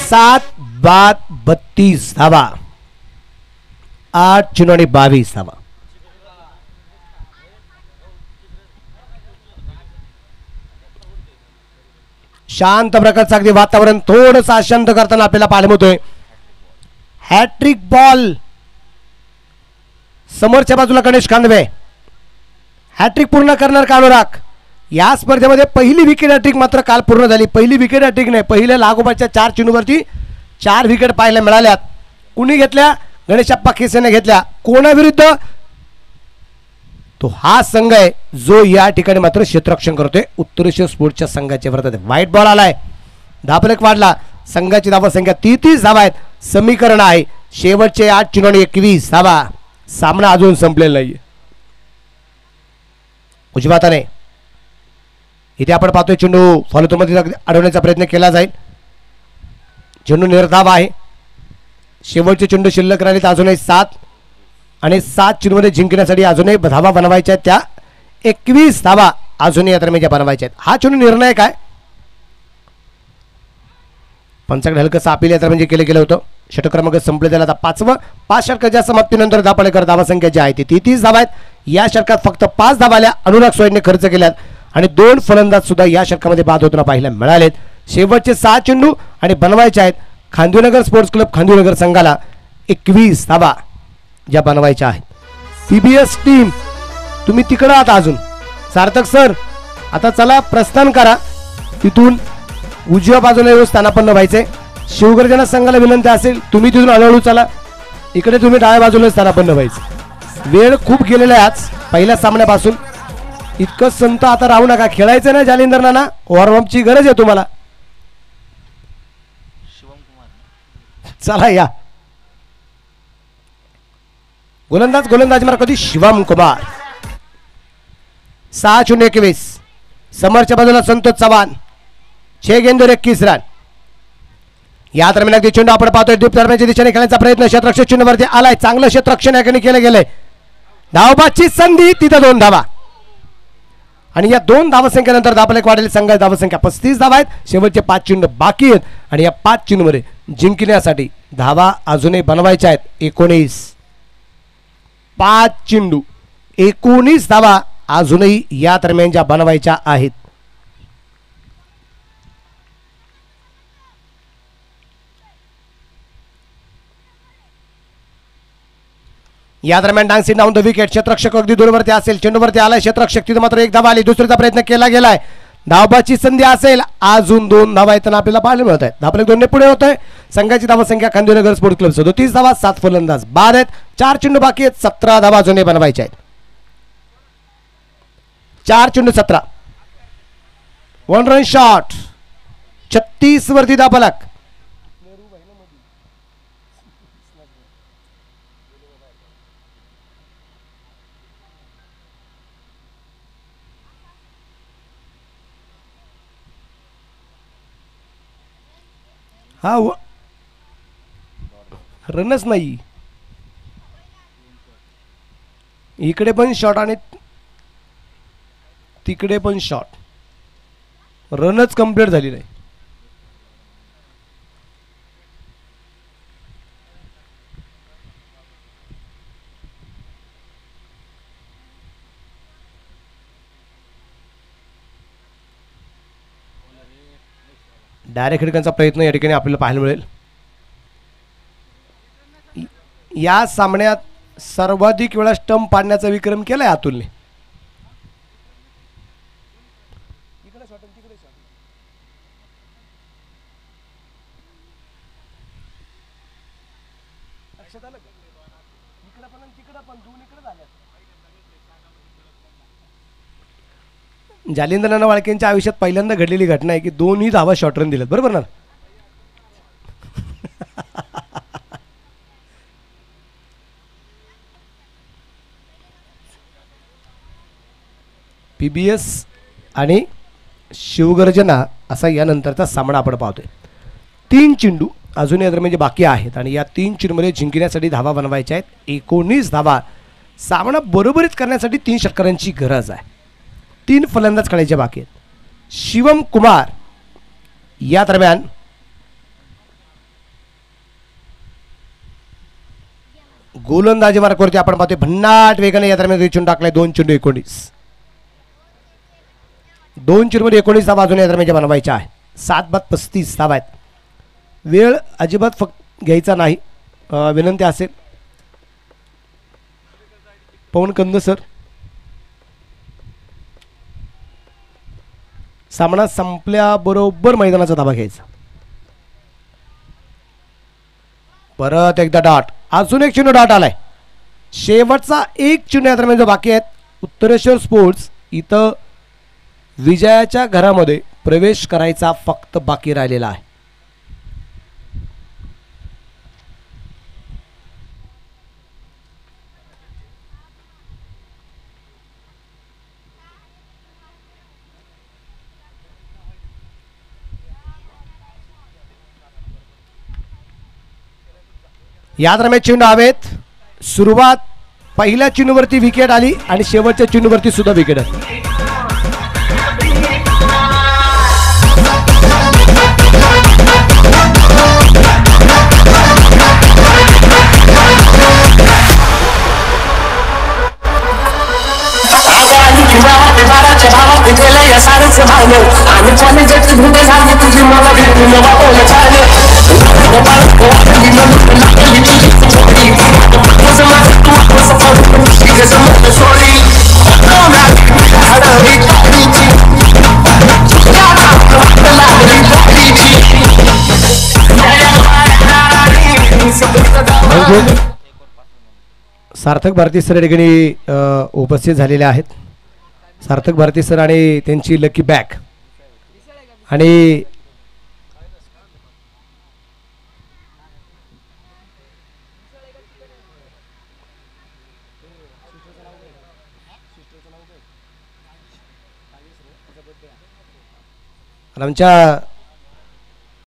Speaker 1: सात बाद 32 धावा. 8 चेंडू आणि 22 धावा. शांत प्रकारचं अगदी वातावरण थोडंसं अशांत करताना आपल्याला पाहायला मिळतोय. हॅट्रिक बॉल समोरच्या बाजूला गणेश खांदवे. हॅट्रिक पूर्ण करणार का अनुराग. या स्पर्धेमध्ये पहिली विकेट हॅट्रिक मात्र काल पूर्ण झाली. पहिली विकेट हॅट्रिक नाही, पहिल्या लागोपाठच्या 4 चेंडूवरती 4 विकेट पाहायला मिळाल्यात. कुणी घेतल्या. गणेशप्पा खेसेने घेतल्या. कोणाविरुद्ध. तो हा संघ आहे जो या ठिकाणी मात्र क्षेत्ररक्षण करतोय. उत्तर एशिया स्पोर्ट्सच्या संघाच्या विरोधात व्हाईट बॉल आलाय. धापलक वाढला. संघाची धावा संख्या 33 धावा आहेत. समीकरण आहे शेवटचे 8 चेंडू आणि 21 धावा. सामना अजून संपलेला नाहीये. उजव्या हाताने इथे आपण पाहतोय चेंडू फॉलोमध्ये अडवण्याचा प्रयत्न केला जाईल. चेंडू निर्धाव आहे. शेवटचे चेंडू शिल्लक राहिले अजूनही 7 आणि 7 चेंडूमध्ये जिंकण्यासाठी अजूनही धावा बनवायच्या आहेत. त्या 21 धावा अजूनही या दरम्यान बनवायच्या आहेत. हा चेंडू निर्णायक आहे. पंचाकडे हलकं अपील या दरम्यान केलं गेलं होतं. षटक क्रमांक संपले त्याला आता 5वं. 5 षटकाच्या समाप्तीनंतर धापाळेकर धावा संख्या जी आहे ती 33 धावा आहेत. या षटकात फक्त 5 धावा आल्या अनुराग स्वाईनने खर्च केल्यात आणि 2 फलंदाज सुद्धा या षटकामध्ये बाद होताना पाहायला मिळालेत. शेवटचे 6 चेंडू आणि बनवायचे आहेत. खांदीनगर स्पोर्ट्स क्लब खांदीनगर संघाला 21 धावा ज्या बनवायच्या आहेत. सीबीएस टीम तुम्ही तिकडं आहात अजून. सार्थक सर आता चला प्रस्थान करा. तिथून उजव्या बाजूला येऊन स्थानापन्न व्हायचे. शिवगर्जना संघाला विनंती असेल तुम्ही तिथून हळूहळू चला. इकडे तुम्ही डाव्या बाजूला स्थानापन्न व्हायचे. वेळ खूप गेलेला आहे आज पहिल्या सामन्यापासून. इतकं संत आता राहू नका. खेळायचं ना जालिंदर नाना. वॉर्मअपची गरज आहे तुम्हाला. चला या. गोलंदाज मारा कधी शिवम कुमार. 6 चेंडू 21. समोरच्या बाजूला संतोष चव्हाण. 6 गेंदवर 21 रन. या दरम्यान अगदी चेंडू आपण पाहतोय दीप दरम्यानच्या दिशेने खेळण्याचा प्रयत्न. क्षेत्ररक्षक चेंडूवरती आलाय. चांगलं क्षेत्ररक्षण या ठिकाणी केलं गेलंय. धावबाची संधी तिथं 2 धावा आणि या 2 धावसंख्येनंतर धापलेक वाढेल. संघाची धावसंख्या 35 धावा आहेत. शेवटचे 5 चेंडू बाकी आहेत आणि या 5 चेंडूमध्ये जिंकण्यासाठी धावा अजूनही बनवायच्या आहेत. 19 5 चेंडू 19 धावा अजूनही या दरम्यान ज्या बनवायच्या आहेत. या दरम्यान डान्सिंग डाऊन द विकेट. क्षेत्ररक्षक अगदी दूरवरती असेल. चेंडूवरती आलाय क्षेत्ररक्षक. तिथे मात्र 1 धावा आली. दुसरीचा प्रयत्न केला गेलाय. धावबाची संधी असेल. अजून 2 धावा येताना आपल्याला पाहायला मिळत आहेत. धापले 2 ने पुढे होत आहे. संघाची धावा संख्या खांदीनगर स्पोर्ट्स क्लब 37 धावा. 7 फलंदाज बाद आहेत. 4 चेंडू बाकी आहेत. 17 धावा अजूनही बनवायच्या आहेत. 4 चेंडू 17. 1 रन शॉट. 36 वरती धापलक. हा रनच नाही. इकडे पण शॉट आणि तिकडे पण शॉट. रनच कंप्लीट झाली नाही. डायरेक्ट हिटकांचा प्रयत्न या ठिकाणी आपल्याला पाहायला मिळेल. या सामन्यात सर्वाधिक वेळा स्टंप पाडण्याचा विक्रम केलाय अतुलने. जालिंदर नाना वाळकेंच्या आयुष्यात पहिल्यांदा घडलेली घटना आहे की दोन्ही धावा शॉर्ट रन दिलेत, बरोबर ना? PBS आणि शिवगर्जना असा यानंतरचा सामना आपण पाहतोय. 3 चेंडू अजून या दरम्यान जे बाकी आहेत आणि या 3 चेंडूमध्ये जिंकण्यासाठी धावा बनवायच्या आहेत. 19 धावा. सामना बरोबरीत करण्यासाठी 3 षटकारांची गरज आहे. 3 फलंदाज खेळायचे बाकी आहेत. शिवम कुमार या दरम्यान गोलंदाजी मार्गावरती आपण पाहतोय भन्नाट वेगाने या दरम्यान चेंडू टाकलाय. 2 चेंडू 19. 2 चेंडूमध्ये 19 धावा अजून या दरम्यान बनवायच्या आहे. 7 बाद 35 धावा आहेत. वेळ अजिबात फक्त घ्यायचा नाही. विनंती असेल पवन कंद सर. सामना संपल्याबरोबर मैदानाचा धावा घ्यायचा. परत एकदा डॉट. अजून एक चेंडू डॉट आलाय. शेवटचा एक चेंडू या दरम्यान जो बाकी आहेत. उत्तरेश्वर स्पोर्ट्स इथं विजयाच्या घरामध्ये प्रवेश करायचा फक्त बाकी राहिलेला आहे. या दरम्यान चेंडू हवेत. सुरुवात पहिल्या चेंडूवरती विकेट आली आणि शेवटच्या चेंडूवरती सुद्धा विकेट आली. सार्थक भारती सर या ठिकाणी उपस्थित झालेले आहेत. सार्थक भारती सर आणि त्यांची लकी बॅक आणि आमच्या